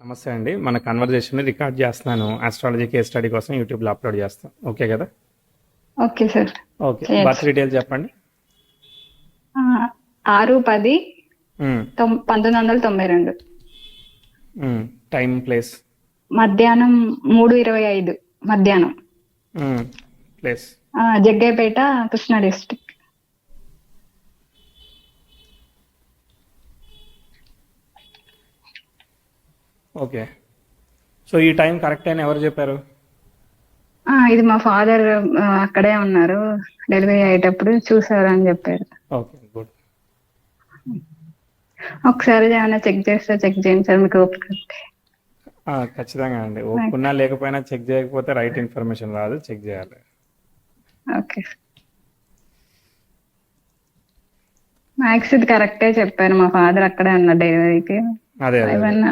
నమస్తే అండి. మన కన్వర్జేషన్ని రికార్డ్ చేస్తున్నాను. ఆస్ట్రాలజీ కేస్ స్టడీ కోసం యూట్యూబ్లో అప్లోడ్ చేస్తాం. ఓకే కదా? Okay sir. ఓకే. బర్త్ చేయొచ్చు. డీటెయిల్స్ చెప్పండి. 6/10/1992. మ్మ్. Time, place. మధ్యాహ్నం 3:25 మధ్యాహ్నం. Place. Jaggayyapeta, Krishna district. Okay. So ఈ టైం కరెక్ట్ అని ఎవరు చెప్పారు? ఇది మా ఫాదర్ అక్కడే ఉన్నారు, డెలివరీ అయ్యేటప్పుడు చూసారు అని చెప్పారు. Okay, good. ఒకసారి ఏమైనా చెక్ చేయండి సార్, మీకు ఓపిక ఉంటే. ఖచ్చితంగా అండి. ఓపుకున్నా లేకపోయినా చెక్ చేయకపోతే రైట్ ఇన్ఫర్మేషన్ రాదు, చెక్ చేయాలి. ఓకే. మ్యాథ్స్ ఇది కరెక్టే చెప్పారు, మా ఫాదర్ అక్కడే ఉన్నారు డెలివరీకి. అదే అదే ఏమన్నా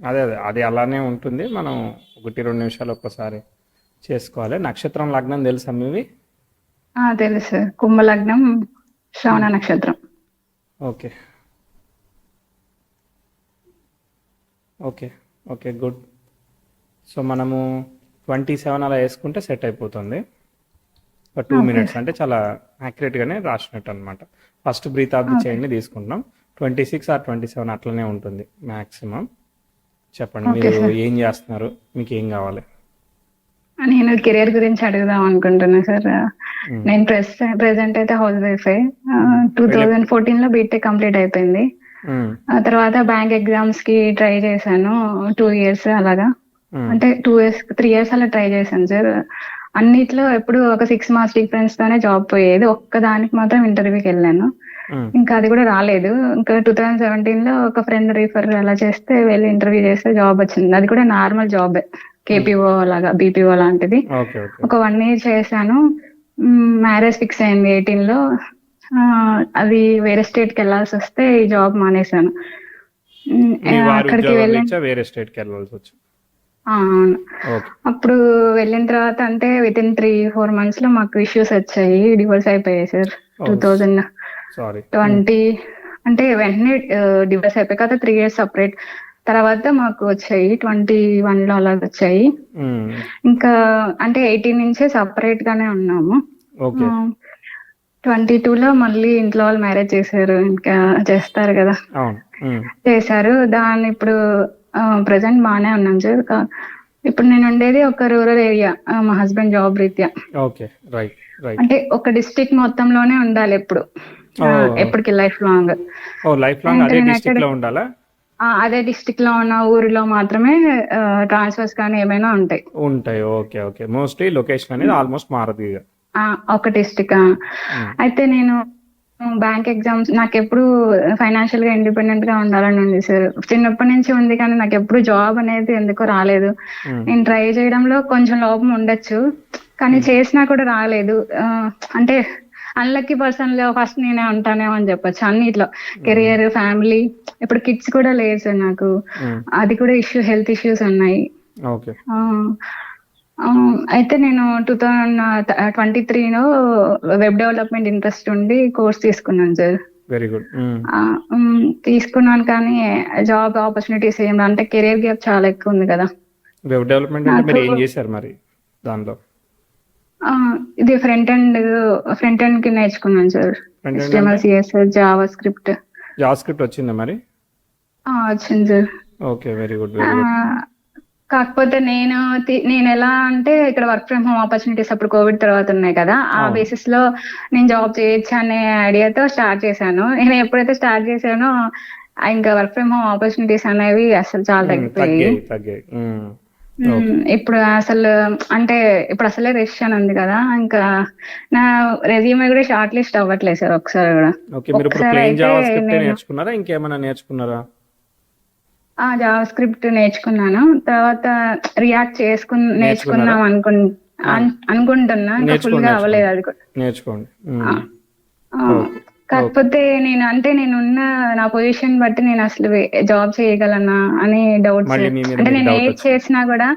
అదే అదే అది అలానే ఉంటుంది. మనం 1-2 నిమిషాలు ఒక్కసారి చేసుకోవాలి. నక్షత్రం, లగ్నం తెలుసా మీవి? తెలుసు. కుంభలగ్నం, శ్రవణ నక్షత్రం. Okay okay okay, good. So మనము 27 అలా వేసుకుంటే సెట్ అయిపోతుంది. ఒక 2 మినిట్స్ అంటే చాలా యాక్యురేట్గానే రాసినట్టు అనమాట. ఫస్ట్ బ్రీత్ ఆఫ్ ది చైన్ని తీసుకుంటాం. 26 or 27 అట్లనే ఉంటుంది మ్యాక్సిమం. చెప్పండి, ఓకే మీరు సార్. ఏం చేస్తున్నారు, మీకు ఏం కావాలి? నేను కెరియర్ గురించి అడుగుదాం అనుకుంటున్నా సార్. మ్మ్. నేను ప్రెసెంట్ అయితే హౌస్ వైఫ్. మ్మ్. 2014 లో బీటెక్ కంప్లీట్ అయిపోయింది. మ్మ్. ఆ తర్వాత బ్యాంక్ ఎగ్జామ్స్ కి ట్రై చేశాను 2 years అలాగా. మ్మ్. అంటే 3 years అలా ట్రై చేశాను సార్. అన్నిట్లో ఎప్పుడు ఒక 6 months డిఫరెన్స్ తోనే జాబ్ పోయేది. ఒక్కదానికి మాత్రం ఇంటర్వ్యూకి వెళ్ళాను, మ్మ్. ఇంకా అది కూడా రాలేదు. ఇంకా 2017 లో ఒక ఫ్రెండ్ రిఫర్ అలా చేస్తే వెళ్ళి ఇంటర్వ్యూ చేస్తే జాబ్ వచ్చింది. అది కూడా నార్మల్ జాబ్, కేపీఓ లాగా, బీపీఓ లాంటిది. ఓకే ఓకే ఒక 1 year చేశాను. మ్యారేజ్ ఫిక్స్ అయింది 18 లో. అది వేరే స్టేట్ కి వెళ్ళాల్సి వస్తే ఈ జాబ్ మానేశాను. మీ వారి అక్కడికి ఉద్యోగం వెళ్ళిన రీత్యా వేరే స్టేట్కి వెళ్ళాల్సి వచ్చింది. అవును. ఓకే. అప్పుడు వెళ్ళిన తర్వాత అంటే వితిన్ 3-4 months లో మాకు ఇష్యూస్ వచ్చాయి, డివోర్స్ అయిపోయాయి సార్. ఓ 2020 సారీ. అంటే వెంటనే డివోర్స్ అయిపోయి కదా, 3 years సపరేట్ తర్వాత మాకు వచ్చాయి. 21 లో అలా వచ్చాయి. ఇంకా అంటే 18 నుంచే సపరేట్ గానే ఉన్నాము. ఓకే. 22 లో మళ్ళీ ఇంట్లో వాళ్ళు మ్యారేజ్ చేశారు, ఇంకా చేస్తారు కదా, అవును. చేశారు. దాన్ని ఇప్పుడు ప్రజెంట్ బాగానే ఉన్నాం సార్. ఇప్పుడు నేను ఉండేది ఒక రూరల్ ఏరియా, మా హస్బెండ్ జాబ్ రీత్యా. Okay, right right. అంటే ఒక డిస్ట్రిక్ట్ మొత్తంలోనే ఉండాలి ఎప్పుడు, ఎప్పటికి లైఫ్ లాంగ్. లైఫ్ లాంగ్ అదే నేను డిస్ట్రిక్ట్ లో ఉండాలా? అదే డిస్ట్రిక్ట్ లో ఉన్న ఊరిలో మాత్రమే ట్రాన్స్ఫర్స్ కానీ ఏమైనా ఉంటాయి. ఉంటాయి. Okay okay. మోస్ట్లీ లొకేషన్ అనేది ఆల్మోస్ట్ మారదు ఇక. ఒక డిస్ట్రిక్ట్. అయితే నేను బ్యాంక్ ఎగ్జామ్స్, నాకు ఎప్పుడు ఫైనాన్షియల్ గా ఇండిపెండెంట్ గా ఉండాలని ఉంది సార్. చిన్నప్పటి నుంచి ఉంది, కానీ నాకు ఎప్పుడు జాబ్ అనేది ఎందుకో రాలేదు. నేను ట్రై చేయడంలో కొంచెం లోపం ఉండొచ్చు, కానీ చేసినా కూడా రాలేదు. అంటే అన్లక్కీ పర్సన్ లో ఫస్ట్ నేనే ఉంటానేమో అని చెప్పొచ్చు అన్నిట్లో. కెరియర్, ఫ్యామిలీ, ఇప్పుడు కిడ్స్ కూడా లేరు సార్ నాకు. అది కూడా హెల్త్ ఇష్యూస్ ఉన్నాయి. ఓకే. అయితే నేను 2023లో వెబ్ డెవలప్మెంట్ ఇంట్రెస్ట్ ఉండి కోర్స్ తీసుకున్నాను సార్. Very good. తీసుకున్నాను, కానీ జాబ్ ఆపర్చునిటీస్ ఏం, అంటే కెరియర్ గ్యాప్ చాలా ఎక్కువ ఉంది కదా. వెబ్ డెవలప్మెంట్ అంటే మీరు ఏం చేశారు మరి దానిలో? ఇది ఫ్రంట్ ఎండ్ కి నేర్చుకున్నాను sir. HTML, CSS, Java script. వచ్చిందా మరి? వచ్చింది sir. Okay, very good very good. కాకపోతే నేను ఎలా అంటే, ఇక్కడ వర్క్ ఫ్రమ్ హోమ్ ఆపర్చునిటీస్ అప్పుడు కోవిడ్ తర్వాత ఉన్నాయి కదా, ఆ బేసిస్ లో నేను జాబ్ చేయొచ్చు అనే ఐడియాతో స్టార్ట్ చేశాను. నేను ఎప్పుడైతే స్టార్ట్ చేశానో ఇంకా వర్క్ ఫ్రమ్ హోమ్ ఆపర్చునిటీస్ అనేవి అసలు చాలా తగ్గిపోయాయి. ఇప్పుడు అసలు అంటే ఇప్పుడు అసలే రెసిషన్ ఉంది కదా, ఇంకా నా రెజ్యూమే కూడా షార్ట్ లిస్ట్ అవ్వట్లేదు సార్ ఒకసారి కూడా. ఒకసారి అయితే నేర్చుకున్నారా, ఇంకేమైనా నేర్చుకున్నారా? జావా స్క్రిప్ట్ నేర్చుకున్నాను, తర్వాత రియాక్ట్ నేర్చుకుందాం అనుకుంటున్నా. ఫుల్ గా అవ్వలేదు అది కూడా. నేర్చుకోండి. కాకపోతే నేనున్న నా పొజిషన్ బట్టి నేను అసలు జాబ్ చేయగలనా అని డౌట్స్. అంటే నేను ఏది చేసినా కూడా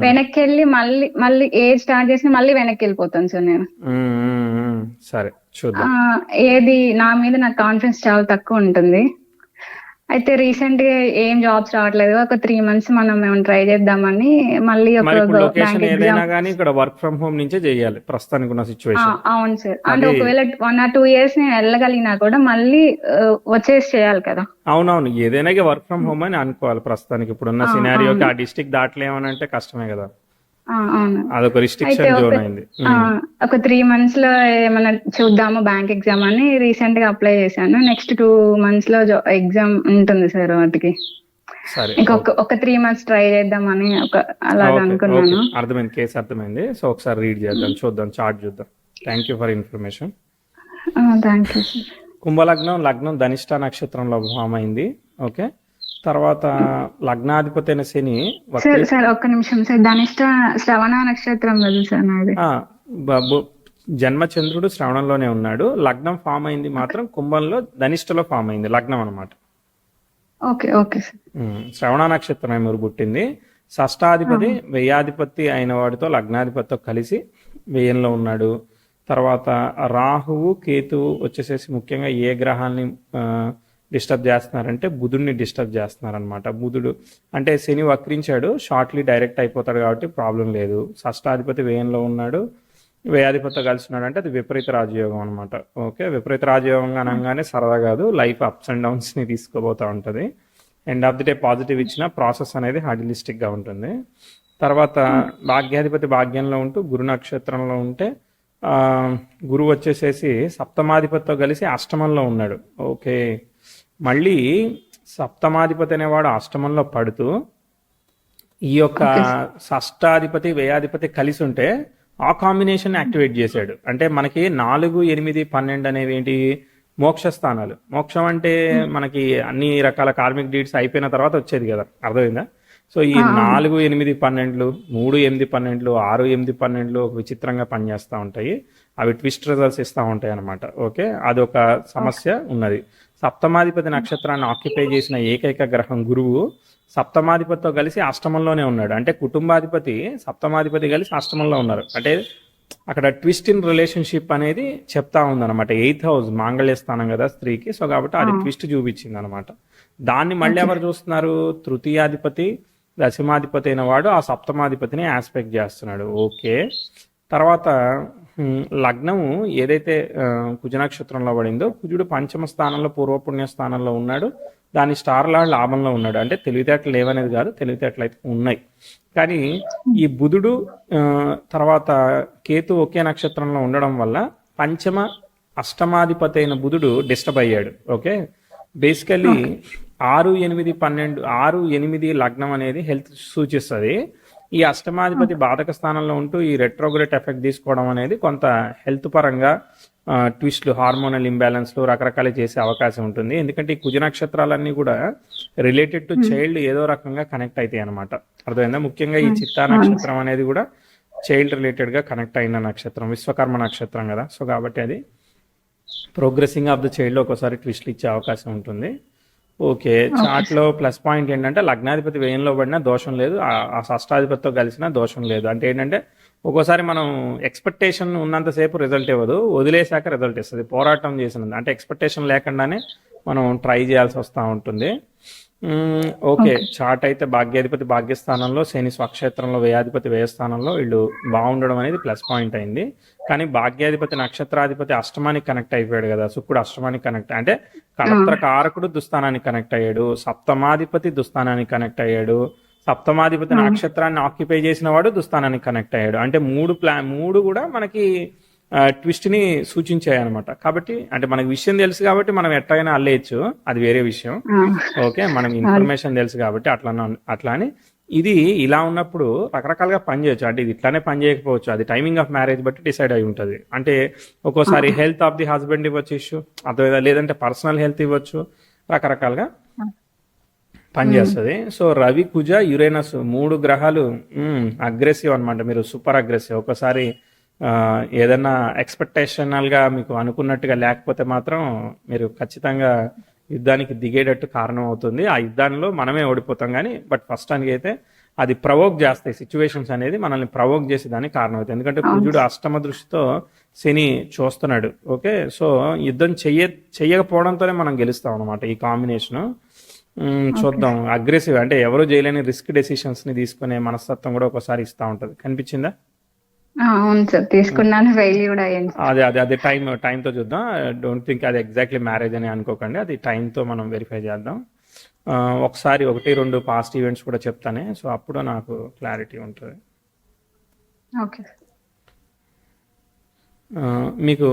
వెనక్కి వెళ్ళి మళ్ళీ ఏది స్టార్ట్ చేసినా మళ్ళీ వెనక్కి వెళ్ళిపోతాను సార్ నేను. సరే చూద్దాం. ఏది నా మీద నాకు కాన్ఫిడెన్స్ చాలా తక్కువ ఉంటుంది. అయితే రీసెంట్ గా ఏం జాబ్స్ రావట్లేదు, ఒక 3 months మనం ఏమైనా ట్రై చేద్దామని మళ్ళీ మరి ఒక ఇప్పుడు లొకేషన్ బ్యాంక్ ఏదైనా ఎగ్జామ్. కానీ ఇక్కడ వర్క్ ఫ్రమ్ హోమ్ నుంచే చేయాలి ప్రస్తుతానికి ఉన్న సిచ్యువేషన్. అవును సార్, అంటే అది ఒకవేళ 1 or 2 years నేను వెళ్ళగలిగినా కూడా మళ్ళీ వచ్చేసి చేయాలి కదా. అవునవును, ఏదైనా వర్క్ ఫ్రమ్ హోమ్ అని అనుకోవాలి ప్రస్తుతానికి ఇప్పుడున్న సినారియోకి. అవును. ఆ డిస్టిక్ దాటలేమనంటే కష్టమే కదా, అవును. అదొక అయితే రిస్ట్రిక్షన్ జోన్ అయింది. ఒక 3 months లో ఏమైనా చూద్దాము బ్యాంక్ ఎగ్జామ్ అని రీసెంట్ గా అప్లై చేశాను. నెక్స్ట్ 2 months లో ఎగ్జామ్ ఉంటుంది సార్ వాటికి. సరే, ఒక 3 months ట్రై చేద్దామని అలాగ ఓకే ఓకే, అనుకున్నాను. అర్థమైంది, కేసు అర్థమైంది. సో ఒకసారి రీడ్ చేద్దాం, చూద్దాం, చార్ట్ చూద్దాం. Thank you for information. Thank you sir. కుంభలగ్నం లగ్నం ధనిష్ట నక్షత్రంలో ఫామ్ అయింది. ఓకే, తర్వాత లగ్నాధిపతి అయిన శని సార్ ఒక్క నిమిషం సార్, ధనిష్ట శ్రవణ నక్షత్రం కదా సార్ నాది. జన్మచంద్రుడు శ్రవణంలోనే ఉన్నాడు. లగ్నం ఫామ్ అయింది మాత్రం కుంభంలో ధనిష్టలో ఫామ్ అయింది లగ్నం అనమాట. Okay okay sir. శ్రవణ నక్షత్రం ఎవరు పుట్టింది. షష్టాధిపతి వ్యయాధిపతి అయిన వాడితో లగ్నాధిపతితో కలిసి వ్యయంలో ఉన్నాడు. తర్వాత రాహువు కేతువు వచ్చేసేసి ముఖ్యంగా ఏ గ్రహాన్ని డిస్టర్బ్ చేస్తున్నారంటే బుధుడిని డిస్టర్బ్ చేస్తున్నారనమాట. బుధుడు అంటే శని వక్రించాడు, షార్ట్లీ డైరెక్ట్ అయిపోతాడు కాబట్టి ప్రాబ్లం లేదు. షష్టాధిపతి వ్యయంలో ఉన్నాడు, వ్యయాధిపతితో కలిసి ఉన్నాడు అంటే అది విపరీత రాజయోగం అనమాట. ఓకే, విపరీత రాజయోగం అనగానే సరదా కాదు, లైఫ్ అప్స్ అండ్ డౌన్స్ని తీసుకోబోతూ ఉంటుంది. End of the day positive ఇచ్చిన ప్రాసెస్ అనేది హార్డిలిస్టిక్గా ఉంటుంది. తర్వాత భాగ్యాధిపతి భాగ్యంలో ఉంటూ గురు నక్షత్రంలో ఉంటే గురువు వచ్చేసేసి సప్తమాధిపతితో కలిసి అష్టమంలో ఉన్నాడు. ఓకే, మళ్ళీ సప్తమాధిపతి అనేవాడు అష్టమంలో పడుతూ ఈ యొక్క షష్టాధిపతి వ్యయాధిపతి కలిసి ఉంటే ఆ కాంబినేషన్ యాక్టివేట్ చేశాడు. అంటే మనకి 4, 8, 12 అనేవి ఏంటి, మోక్ష స్థానాలు. మోక్షం అంటే మనకి అన్ని రకాల కార్మిక్ డీడ్స్ అయిపోయిన తర్వాత వచ్చేది కదా, అర్థమైందా? సో ఈ 4, 8, 12, 3, 8, 12, 6, 8, 12 ఒక విచిత్రంగా పనిచేస్తూ ఉంటాయి. అవి ట్విస్ట్ రిజల్ట్స్ ఇస్తూ ఉంటాయి అనమాట. ఓకే, అదొక సమస్య ఉన్నది. సప్తమాధిపతి నక్షత్రాన్ని ఆక్యుపై చేసిన ఏకైక గ్రహం గురువు సప్తమాధిపతితో కలిసి అష్టమంలోనే ఉన్నాడు. అంటే కుటుంబాధిపతి సప్తమాధిపతి కలిసి అష్టమంలో ఉన్నారు. అంటే అక్కడ ట్విస్ట్ ఇన్ రిలేషన్షిప్ అనేది చెప్తా ఉందన్నమాట. 8th house మాంగళ్య స్థానం కదా స్త్రీకి, సో కాబట్టి అది ట్విస్ట్ చూపించింది అనమాట. దాన్ని మళ్ళీ ఎవరు చూస్తున్నారు, తృతీయాధిపతి దశమాధిపతి అయిన వాడు ఆ సప్తమాధిపతిని ఆస్పెక్ట్ చేస్తున్నాడు. ఓకే, తర్వాత లగ్నము ఏదైతే కుజ నక్షత్రంలో పడిందో కుజుడు పంచమ స్థానంలో పూర్వపుణ్య స్థానంలో ఉన్నాడు. దాని స్టార్ లార్డ్ లాభంలో ఉన్నాడు. అంటే తెలివితేటలు లేవనేది కాదు, తెలివితేటలు అయితే ఉన్నాయి. కానీ ఈ బుధుడు తర్వాత కేతు ఒకే నక్షత్రంలో ఉండడం వల్ల పంచమ అష్టమాధిపతి అయిన బుధుడు డిస్టర్బ్ అయ్యాడు. ఓకే, బేసికల్లీ 6, 8, 12, 6, 8 లగ్నం అనేది హెల్త్ సూచిస్తుంది. ఈ అష్టమాధిపతి బాధక స్థానంలో ఉంటూ ఈ రెట్రోగ్రేట్ ఎఫెక్ట్ తీసుకోవడం అనేది కొంత హెల్త్ పరంగా ట్విస్ట్లు, హార్మోనల్ ఇంబ్యాలెన్స్లు రకరకాలు చేసే అవకాశం ఉంటుంది. ఎందుకంటే ఈ కుజ నక్షత్రాలన్నీ కూడా రిలేటెడ్ టు చైల్డ్ ఏదో రకంగా కనెక్ట్ అవుతాయి అనమాట. అర్థమైందా? ముఖ్యంగా ఈ చిత్తా నక్షత్రం అనేది కూడా చైల్డ్ రిలేటెడ్గా కనెక్ట్ అయిన నక్షత్రం, విశ్వకర్మ నక్షత్రం కదా. సో కాబట్టి అది ప్రోగ్రెసింగ్ ఆఫ్ ద చైల్డ్లో ఒక్కోసారి ట్విస్ట్లు ఇచ్చే అవకాశం ఉంటుంది. ఓకే, చార్ట్లో ప్లస్ పాయింట్ ఏంటంటే లగ్నాధిపతి వ్యయంలో పడినా దోషం లేదు, ఆ షష్టాధిపతితో కలిసినా దోషం లేదు. అంటే ఏంటంటే ఒక్కోసారి మనం ఎక్స్పెక్టేషన్ ఉన్నంతసేపు రిజల్ట్ ఇవ్వదు, వదిలేశాక రిజల్ట్ ఇస్తుంది. పోరాటం చేసినది అంటే ఎక్స్పెక్టేషన్ లేకుండానే మనం ట్రై చేయాల్సి వస్తూ ఉంటుంది. ఓకే, చార్ట్ అయితే భాగ్యాధిపతి భాగ్యస్థానంలో, శని స్వక్షేత్రంలో, వ్యయాధిపతి వ్యయస్థానంలో వీళ్ళు బాగుండడం అనేది ప్లస్ పాయింట్ అయింది. కానీ భాగ్యాధిపతి నక్షత్రాధిపతి అష్టమానికి కనెక్ట్ అయిపోయాడు కదా, శుక్రుడు అష్టమానికి కనెక్ట్ అంటే కళత్ర కారకుడు దుస్థానానికి కనెక్ట్ అయ్యాడు, సప్తమాధిపతి దుస్థానానికి కనెక్ట్ అయ్యాడు, సప్తమాధిపతి నక్షత్రాన్ని ఆక్యుపై చేసిన వాడు దుస్థానానికి కనెక్ట్ అయ్యాడు. అంటే మూడు కూడా మనకి ట్విస్ట్ ని సూచించాయి అనమాట. కాబట్టి అంటే మనకి విషయం తెలుసు కాబట్టి మనం ఎట్లయినా అల్లేయచ్చు, అది వేరే విషయం. ఓకే, మనం ఇన్ఫర్మేషన్ తెలుసు కాబట్టి అట్లా అని ఇది ఇలా ఉన్నప్పుడు రకరకాలుగా పనిచేయచ్చు. అంటే ఇది ఇట్లానే పని చేయకపోవచ్చు, అది టైమింగ్ ఆఫ్ మ్యారేజ్ బట్టి డిసైడ్ అయి ఉంటుంది. అంటే ఒక్కోసారి హెల్త్ ఆఫ్ ది హస్బెండ్ ఇవ్వచ్చు ఇష్యూ, అదే లేదంటే పర్సనల్ హెల్త్ ఇవ్వచ్చు, రకరకాలుగా పనిచేస్తుంది. సో రవి, కుజ, యురేనస్ 3 గ్రహాలు అగ్రెసివ్ అనమాట. మీరు సూపర్ అగ్రెసివ్. ఒకసారి ఏదన్నా ఎక్స్పెక్టేషనల్గా మీకు అనుకున్నట్టుగా లేకపోతే మాత్రం మీరు ఖచ్చితంగా యుద్ధానికి దిగేటట్టు కారణం అవుతుంది. ఆ యుద్ధాల్లో మనమే ఓడిపోతాం. కానీ బట్ ఫస్ట్ అయితే అది ప్రవోక్ చేస్తాయి, సిచ్యువేషన్స్ అనేది మనల్ని ప్రవోక్ చేసే దానికి కారణం అవుతుంది. ఎందుకంటే కుజుడు అష్టమ దృష్టితో శని చూస్తున్నాడు. ఓకే, సో యుద్ధం చెయ్యకపోవడంతోనే మనం గెలుస్తాం అనమాట ఈ కాంబినేషను. చూద్దాం. అగ్రెసివ్ అంటే ఎవరు చేయలేని రిస్క్ డెసిషన్స్ని తీసుకునే మనస్తత్వం కూడా ఒకసారి ఇస్తూ ఉంటుంది. కనిపించిందా? అవును సార్, తీసుకున్నాను, ఫెయిల్ కూడా అయ్యింది. అదే టైంతో చూద్దాం. డోంట్ థింక్ అది ఎగ్జాక్ట్లీ మ్యారేజ్ అని అనుకోకండి, అది టైంతో మనం వెరిఫై చేద్దాం. ఒకసారి 1-2 పాస్ట్ ఈవెంట్స్ కూడా చెప్తానే, సో అప్పుడు నాకు క్లారిటీ ఉంటుంది. ఓకే. మీకు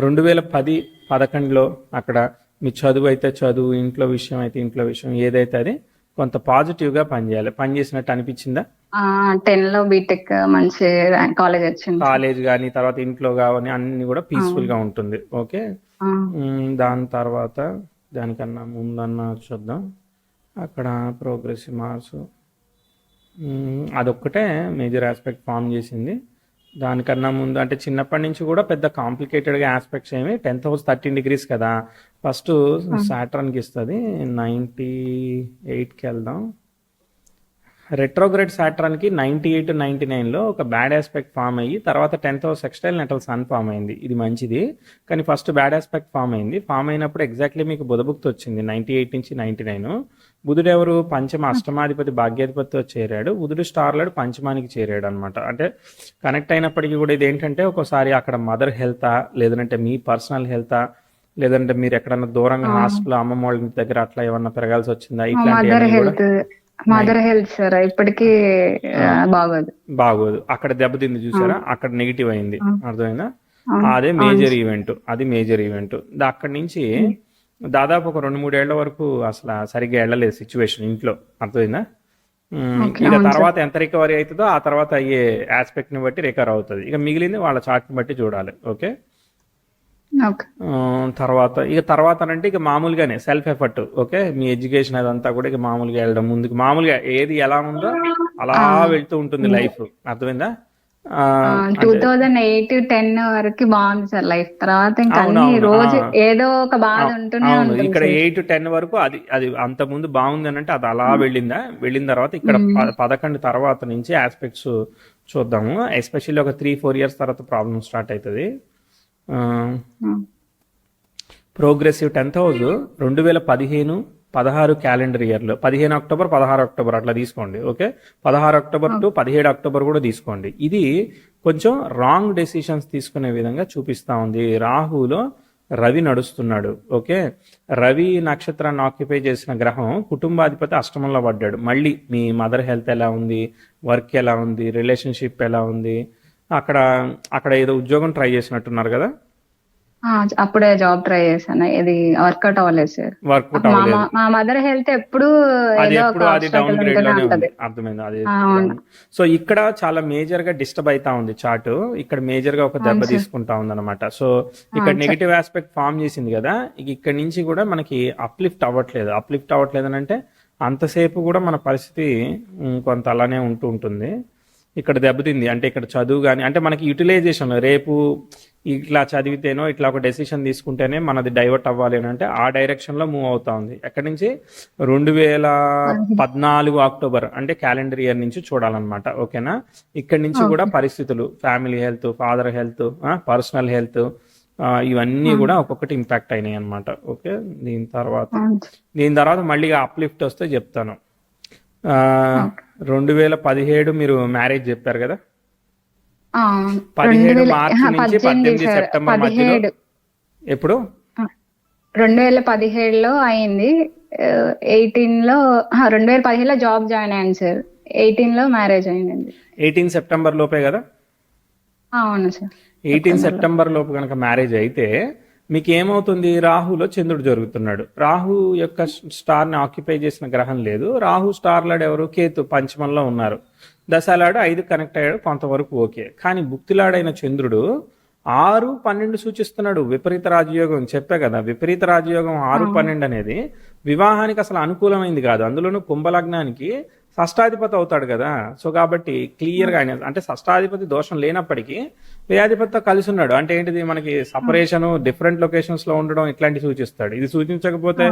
2010-11లో అక్కడ మీ చదువు అయితే చదువు, ఇంట్లో విషయం అయితే ఇంట్లో విషయం, ఏదైతే అది కొంత పాజిటివ్గా పనిచేయాలి. పనిచేసినట్టు అనిపించిందా? 10 లో బీటెక్ మంచి కాలేజ్ వచ్చింది. కాలేజ్ కానీ తర్వాత ఇంట్లో కానీ అన్ని కూడా పీస్ఫుల్గా ఉంటుంది. ఓకే. దాని తర్వాత దానికన్నా ముందన్నా చూద్దాం. అక్కడ ప్రోగ్రెసివ్ మార్క్స్ అదొక్కటే మేజర్ ఆస్పెక్ట్ ఫామ్ చేసింది. దానికన్నా ముందు అంటే చిన్నప్పటి నుంచి కూడా పెద్ద కాంప్లికేటెడ్గా ఆస్పెక్ట్స్ ఏమి, 10th హౌస్ 13 degrees కదా, ఫస్ట్ సాటర్న్కి ఇస్తుంది. 98కి వెళ్దాం. రెట్రోగ్రేడ్ సాటర్న్కి 98-99లో ఒక బ్యాడ్ ఆస్పెక్ట్ ఫామ్ అయ్యి తర్వాత 10th house sextile natal sun form అయింది. ఇది మంచిది, కానీ ఫస్ట్ బ్యాడ్ ఆస్పెక్ట్ ఫామ్ అయింది. ఫామ్ అయినప్పుడు ఎగ్జాక్ట్లీ మీకు బుధభుక్తి వచ్చింది 98 నుంచి 99. బుధుడు ఎవరు? పంచమ అష్టమాధిపతి భాగ్యాధిపతితో చేరాడు. బుధుడు స్టార్లాడు పంచమానికి చేరాడు అనమాట. అంటే కనెక్ట్ అయినప్పటికీ కూడా ఇది ఏంటంటే ఒకసారి అక్కడ మదర్ హెల్తా, లేదంటే మీ పర్సనల్ హెల్తా, లేదంటే మీరు ఎక్కడన్నా దూరంగా హాస్పిటల్ అమ్మమ్మ వాళ్ళ ఇంటి దగ్గర అట్లా ఏమన్నా పెరగాల్సి వచ్చిందా, మదర్ హెల్త్ సార్ ఇప్పటికీ బాగోదు. అక్కడ దెబ్బతింది చూసారా, అక్కడ నెగిటివ్ అయింది. అర్థమైందా? అదే మేజర్ ఈవెంట్, అది మేజర్ ఈవెంట్. అక్కడి నుంచి దాదాపు ఒక 2-3 ఏళ్ల వరకు అసలు సరిగ్గా వెళ్ళలేదు సిచ్యువేషన్ ఇంట్లో. అర్థమైందా? ఇక తర్వాత ఎంత రికవరీ అవుతుందో ఆ తర్వాత అయ్యే ఆస్పెక్ట్ ని బట్టి రికవర్ అవుతుంది. ఇక మిగిలింది వాళ్ళ చార్ట్ ని బట్టి చూడాలి. ఓకే. తర్వాత అంటే ఇక మామూలుగానే సెల్ఫ్ ఎఫర్ట్. ఓకే, మీ ఎడ్యుకేషన్ అదంతా కూడా ఇక మామూలుగా వెళ్ళడం, ముందుకు మామూలుగా ఏది ఎలా ఉందో అలా వెళ్తూ ఉంటుంది లైఫ్. అర్థమైందా? 2008-10 వరకు బాగుంది సార్ లైఫ్. తర్వాత ఇంకా రోజు ఏదో ఒక బాధ ఉంటూనే ఉంటుంది. ఇక్కడ 8-10 వరకు అది అంత ముందు బాగుంది అని అంటే అది అలా వెళ్ళిన తర్వాత ఇక్కడ 11 తర్వాత నుంచి ఆస్పెక్ట్స్ చూద్దాము. ఎస్పెషల్లీ ఒక 3-4 years తర్వాత ప్రాబ్లమ్ స్టార్ట్ అవుతుంది. ప్రోగ్రెసివ్ 10th హౌస్ 2015-16 క్యాలెండర్ ఇయర్లో 15 అక్టోబర్ 16 అక్టోబర్ అట్లా తీసుకోండి. ఓకే, 16 అక్టోబర్ టు 17 అక్టోబర్ కూడా తీసుకోండి. ఇది కొంచెం రాంగ్ డెసిషన్స్ తీసుకునే విధంగా చూపిస్తా ఉంది. రాహులో రవి నడుస్తున్నాడు. ఓకే, రవి నక్షత్రాన్ని ఆక్యుపై చేసిన గ్రహం కుటుంబాధిపతి అష్టమంలో పడ్డాడు. మళ్ళీ మీ మదర్ హెల్త్ ఎలా ఉంది, వర్క్ ఎలా ఉంది, రిలేషన్షిప్ ఎలా ఉంది, అక్కడ ఏదో ఉద్యోగం ట్రై చేసినట్టున్నారు కదా? అప్పుడే జాబ్ ట్రై చేశాను, ఇది వర్కౌట్ అవ్వలేదు సార్. మా మదర్ హెల్త్ ఎప్పుడు డౌన్ గ్రేడ్ లోనే ఉంది. అర్థమైంది అది. సో ఇక్కడ చాలా మేజర్ గా డిస్టర్బ్ అవుతా ఉంది చార్ట్. ఇక్కడ మేజర్ గా ఒక దెబ్బ తీసుకుంటా ఉంది అనమాట. సో ఇక్కడ నెగిటివ్ ఆస్పెక్ట్ ఫామ్ చేసింది కదా, ఇక్కడ నుంచి కూడా మనకి అప్లిఫ్ట్ అవ్వట్లేదు అని అంటే అంతసేపు కూడా మన పరిస్థితి కొంత అలానే ఉంటుంది. ఇక్కడ దెబ్బతింది అంటే ఇక్కడ చదువు కానీ అంటే మనకి యూటిలైజేషన్, రేపు ఇట్లా చదివితేనో ఇట్లా ఒక డెసిషన్ తీసుకుంటేనే మనది డైవర్ట్ అవ్వాలి అని అంటే ఆ డైరెక్షన్ లో మూవ్ అవుతా ఉంది. ఎక్కడి నుంచి 2014 అక్టోబర్ అంటే క్యాలెండర్ ఇయర్ నుంచి చూడాలన్నమాట. ఓకేనా? ఇక్కడి నుంచి కూడా పరిస్థితులు, family health, father health, personal health, ఇవన్నీ కూడా ఒక్కొక్కటి ఇంపాక్ట్ అయినాయి అనమాట. ఓకే, దీని తర్వాత మళ్ళీ అప్లిఫ్ట్ వస్తే చెప్తాను. 2017 మీరు మ్యారేజ్ చెప్పారు కదా, 17 మార్చి నుంచి 18 సెప్టెంబర్ మధ్యలో. ఎప్పుడు? 2017లో అయింది. 2017లో జాబ్ జాయిన్ అయ్యాను సార్. 18లో మ్యారేజ్ అయిందండి. 18 సెప్టెంబర్ లోపే కదా? అవును సార్. 18 సెప్టెంబర్ లోపు కనుక మ్యారేజ్ అయితే మీకు ఏమవుతుంది? రాహులో చంద్రుడు జరుగుతున్నాడు. రాహు యొక్క స్టార్ని ఆక్యుపై చేసిన గ్రహం లేదు. రాహు స్టార్లాడు ఎవరు? కేతు పంచమంలో ఉన్నారు. దశలాడు 5 కనెక్ట్ అయ్యాడు కొంతవరకు ఓకే. కానీ భుక్తిలాడైన చంద్రుడు 6-12 సూచిస్తున్నాడు. విపరీత రాజయోగం చెప్పా కదా, విపరీత రాజయోగం 6-12 అనేది వివాహానికి అసలు అనుకూలమైంది కాదు. అందులోనూ కుంభలగ్నానికి షష్టాధిపతి అవుతాడు కదా. సో కాబట్టి క్లియర్గా ఆయన అంటే షష్టాధిపతి దోషం లేనప్పటికీ వ్యయాధిపతితో కలిసి ఉన్నాడు. అంటే ఏంటిది? మనకి సపరేషన్, డిఫరెంట్ లొకేషన్స్ లో ఉండడం ఇట్లాంటివి సూచిస్తాడు. ఇది సూచించకపోతే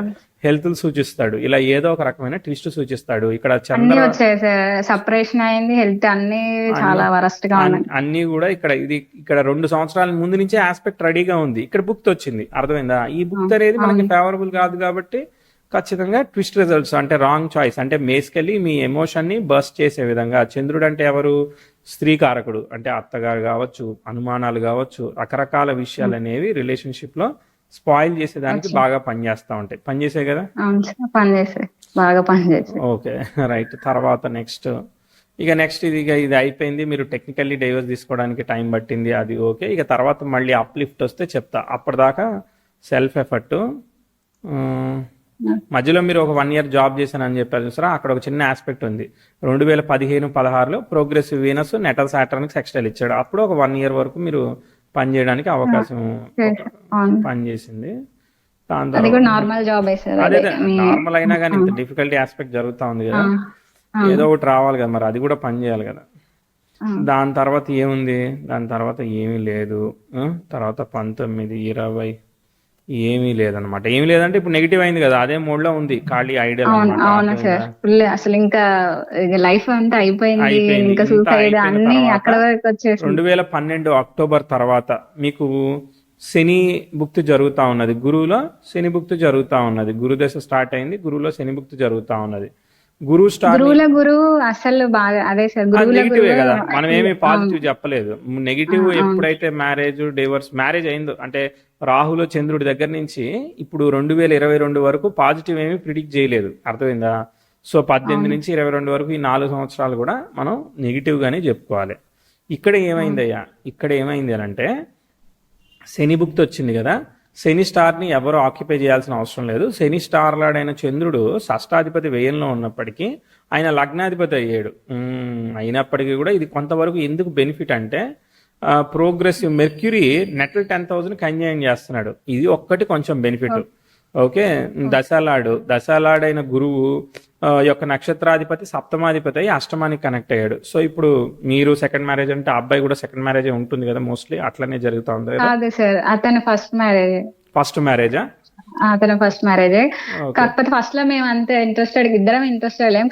హెల్త్ సూచిస్తాడు. ఇలా ఏదో ఒక రకమైన ట్విస్ట్ సూచిస్తాడు. ఇక్కడ సపరేషన్ అయింది, హెల్త్ అన్ని చాలా వరస్ట్ గా అన్ని కూడా ఇక్కడ 2 సంవత్సరాల ముందు నుంచే ఆస్పెక్ట్ రెడీగా ఉంది. ఇక్కడ బుక్ వచ్చింది. అర్థమైందా? ఈ బుక్ అనేది మనకి ఫేవరబుల్ కాదు కాబట్టి ఖచ్చితంగా ట్విస్ట్ రిజల్ట్స్ అంటే రాంగ్ చాయిస్, అంటే బేసికలీ మీ ఎమోషన్ని బర్స్ట్ చేసే విధంగా. చంద్రుడు అంటే ఎవరు? స్త్రీ కారకుడు, అంటే అత్తగారు కావచ్చు, అనుమానాలు కావచ్చు, రకరకాల విషయాలు అనేవి రిలేషన్షిప్లో స్పాయిల్ చేసేదానికి అచ్చా. బాగా పనిచేస్తూ ఉంటాయి. పనిచేసే కదా. అవును సార్, పనిచేస్తాయి, బాగా పనిచేస్తాయి. Okay right. తర్వాత నెక్స్ట్ ఇది అయిపోయింది. మీరు టెక్నికల్లీ డైవర్స్ తీసుకోవడానికి టైం పట్టింది, అది ఓకే. ఇక తర్వాత మళ్ళీ అప్లిఫ్ట్ వస్తే చెప్తా. అప్పటిదాకా సెల్ఫ్ ఎఫర్ట్. మధ్యలో మీరు ఒక 1 year జాబ్ చేశానని చెప్పారు చూసారా, అక్కడ ఒక చిన్న ఆస్పెక్ట్ ఉంది. 2015-16లో ప్రోగ్రెసివ్ వీనస్ నెటల్ సాటర్న్కి సెక్స్టైల్ ఇచ్చాడు. అప్పుడు ఒక 1 year వరకు మీరు పని చేయడానికి అవకాశం అవును, పని చేసింది. దాని అది తర్వాత కూడా నార్మల్ జాబ్ సార్. అదే అదే మీ నార్మల్ అయినా కానీ ఇంత డిఫికల్టీ ఆస్పెక్ట్ జరుగుతూ ఉంది ఆ, కదా, ఆ, ఏదో ఒకటి రావాలి కదా, మరి అది కూడా పని చేయాలి కదా. ఆ. దాని తర్వాత ఏముంది? దాని తర్వాత ఏమీ లేదు. తర్వాత 19, 20 ఏమీ లేదనమాట. ఏమీ లేదంటే ఇప్పుడు నెగిటివ్ అయింది కదా, అదే మోడ్లో ఉంది, ఖాళీ ఐడియల్ అవును, అనమాట. అవును సార్. ఫుల్ అసలు ఇంకా లైఫ్ అంతా అయిపోయింది, అయిపోయింది. ఇంకా ఇంత సూసైడ్ అయిపోయిన అన్ని తర్వాత అక్కడ వరకు వచ్చేసింది. 2012 అక్టోబర్ తర్వాత మీకు శని భుక్తి జరుగుతూ ఉన్నది. గురువులో శని భుక్తి జరుగుతూ ఉన్నది. గురుదశ స్టార్ట్ అయింది, గురువులో శని భుక్తి జరుగుతూ ఉన్నది. గురువు స్టార్ గురువుల గురువు అసలు బాగా అదే సార్, గురువుల నెగిటివే గురువు. కదా, మనం ఏమి అవును, పాజిటివ్ చెప్పలేదు. నెగిటివ్ అవును, ఎప్పుడైతే మ్యారేజ్ అయిందో, అంటే రాహులో చంద్రుడి దగ్గర నుంచి ఇప్పుడు 2022 వరకు పాజిటివ్ ఏమి ప్రిడిక్ట్ చేయలేదు. అర్థమైందా? సో 18 అవును, నుంచి 22 వరకు ఈ 4 సంవత్సరాలు కూడా మనం నెగిటివ్ గానే చెప్పుకోవాలి. ఇక్కడ అవును. ఏమైందయ్యా, ఇక్కడ ఏమైంది అని అంటే శని భుక్తి వచ్చింది కదా. శని స్టార్ని ఎవరు ఆక్యుపై చేయాల్సిన అవసరం లేదు. శని స్టార్ లాడైన చంద్రుడు షష్టాధిపతి వ్యయంలో ఉన్నప్పటికీ ఆయన లగ్నాధిపతి అయ్యాడు. అయినప్పటికీ కూడా ఇది కొంతవరకు ఎందుకు బెనిఫిట్ అంటే ప్రోగ్రెసివ్ మెర్క్యూరీ నెటల్ 10,000 కంజైన్ చేస్తున్నాడు. ఇది ఒక్కటి కొంచెం బెనిఫిట్. ఓకే. దశాలాడైన గురువు యొక్క నక్షత్రాధిపతి సప్తమాధిపతి అయ్యి అష్టమానికి కనెక్ట్ అయ్యాడు. సో ఇప్పుడు మీరు సెకండ్ మ్యారేజ్ అంటే ఆ అబ్బాయి కూడా సెకండ్ మ్యారేజ్ ఉంటుంది కదా, మోస్ట్లీ అట్లనే జరుగుతూ ఉంది కదా. కాదు సార్, అతను ఫస్ట్ మ్యారేజ్. ఫస్ట్ మ్యారేజా? అతను ఫస్ట్ మ్యారేజే. ఓకే. కాకపోతే ఫస్ట్ లో మేము అంతే ఇద్దరం ఇంట్రెస్టెడ్ లేం,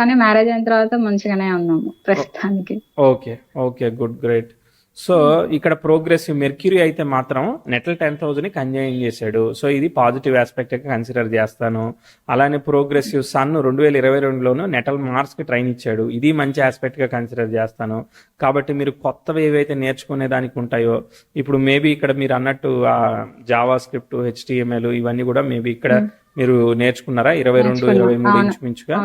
కానీ మ్యారేజ్ అయిన తర్వాత మంచిగానే ఉన్నాము ప్రస్తుతానికి. Okay okay, good, great. So ఇక్కడ ప్రోగ్రెసివ్ మెర్క్యూరీ అయితే మాత్రం నెటల్ 10,000 కంజైన్ చేశాడు. సో ఇది పాజిటివ్ ఆస్పెక్ట్ కన్సిడర్ చేస్తాను. అలానే ప్రోగ్రెసివ్ సన్ 2022లోను నెటల్ మార్స్కి ట్రైన్ ఇచ్చాడు. ఇది మంచి ఆస్పెక్ట్గా కన్సిడర్ చేస్తాను. కాబట్టి మీరు కొత్తవి ఏవైతే నేర్చుకునే దానికి ఉంటాయో, ఇప్పుడు మేబీ ఇక్కడ మీరు అన్నట్టు జావా స్క్రిప్ట్, HTML ఇవన్నీ కూడా మేబీ ఇక్కడ మీరు నేర్చుకున్నారా? 22-23 ఇంచుమించుగా.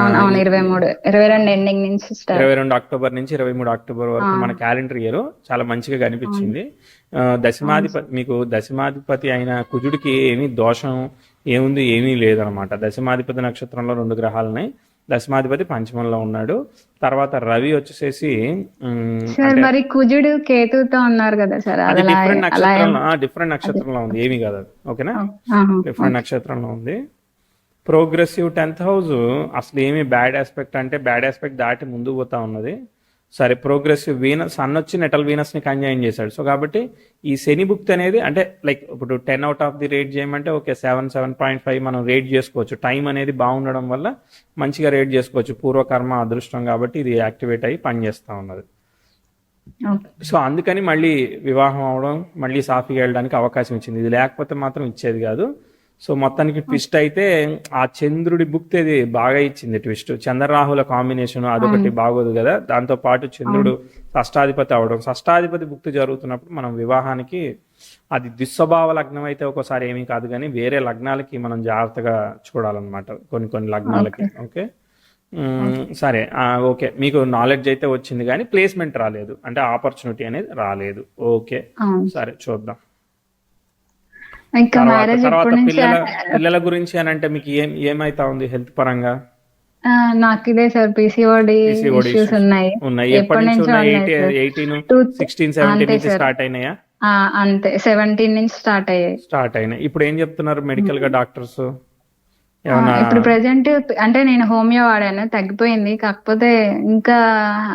అవును, 22 ఎండింగ్ నుంచి 22 అక్టోబర్ నుంచి 23 అక్టోబర్ వరకు మన క్యాలెండర్ ఇయర్ చాలా మంచిగా కనిపించింది. మీకు దశమాధిపతి అయిన కుజుడికి ఏమీ దోషం ఏముంది? ఏమీ లేదనమాట. దశమాధిపతి నక్షత్రంలో 2 గ్రహాలని, దశమాధిపతి పంచమంలో ఉన్నాడు. తర్వాత రవి వచ్చేసేసి మరి కుజుడు కేతుతో ఉన్నారు కదా సార్, అది డిఫరెంట్ నక్షత్రంలో ఉంది, ఏమీ కాదు. ఓకేనా, డిఫరెంట్ నక్షత్రంలో ఉంది. ప్రోగ్రెసివ్ 10th హౌస్ అసలు ఏమి బ్యాడ్ ఆస్పెక్ట్ అంటే బ్యాడ్ ఆస్పెక్ట్ దాటి ముందుకు పోతా ఉన్నది. సరే, ప్రోగ్రెసివ్ వీనస్ సన్ వచ్చి నెటల్ వీనస్ని కంజైన్ చేశాడు. సో కాబట్టి ఈ శని భుక్తి అనేది అంటే లైక్ ఇప్పుడు 10 out of the రేట్ చేయమంటే ఓకే 7.5 మనం రేట్ చేసుకోవచ్చు. టైం అనేది బాగుండడం వల్ల మంచిగా రేట్ చేసుకోవచ్చు. పూర్వకర్మ అదృష్టం కాబట్టి ఇది యాక్టివేట్ అయ్యి పనిచేస్తూ ఉన్నది. సో అందుకని మళ్ళీ వివాహం అవడం, మళ్ళీ సాఫీగా వెళ్ళడానికి అవకాశం ఇచ్చింది. ఇది లేకపోతే మాత్రం ఇచ్చేది కాదు. సో మొత్తానికి ట్విస్ట్ అయితే ఆ చంద్రుడి భుక్తి అది బాగా ఇచ్చింది ట్విస్ట్. చంద్రరాహుల కాంబినేషన్ అదొకటి బాగోదు కదా. దాంతో పాటు చంద్రుడు షష్టాధిపతి అవడం, షష్టాధిపతి భుక్తి జరుగుతున్నప్పుడు మనం వివాహానికి అది దుస్వభావ లగ్నం అయితే ఒక్కోసారి ఏమీ కాదు, కానీ వేరే లగ్నాలకి మనం జాగ్రత్తగా చూడాలన్నమాట, కొన్ని లగ్నాలకి. ఓకే సరే, ఓకే, మీకు నాలెడ్జ్ అయితే వచ్చింది కానీ ప్లేస్మెంట్ రాలేదు, అంటే ఆపర్చునిటీ అనేది రాలేదు. ఓకే సరే, చూద్దాం. తర్వాత పిల్లల గురించి అని అంటే మీకు ఏమైతా ఉంది హెల్త్ పరంగా? నాకు ఇదే సార్, PCOD ఇష్యూస్ ఉన్నాయి. ఎప్పటి నుంచి ఉన్నాయి? 18, 16, 17 నుంచి స్టార్ట్ అయినాయా? అంతే, 17 నుంచి స్టార్ట్ అయినాయి. ఇప్పుడు ఏం చెప్తున్నారు మెడికల్ గా డాక్టర్స్? ఇప్పుడు ప్రెసెంట్ అంటే నేను హోమియో వాడాను, తగ్గిపోయింది. కాకపోతే ఇంకా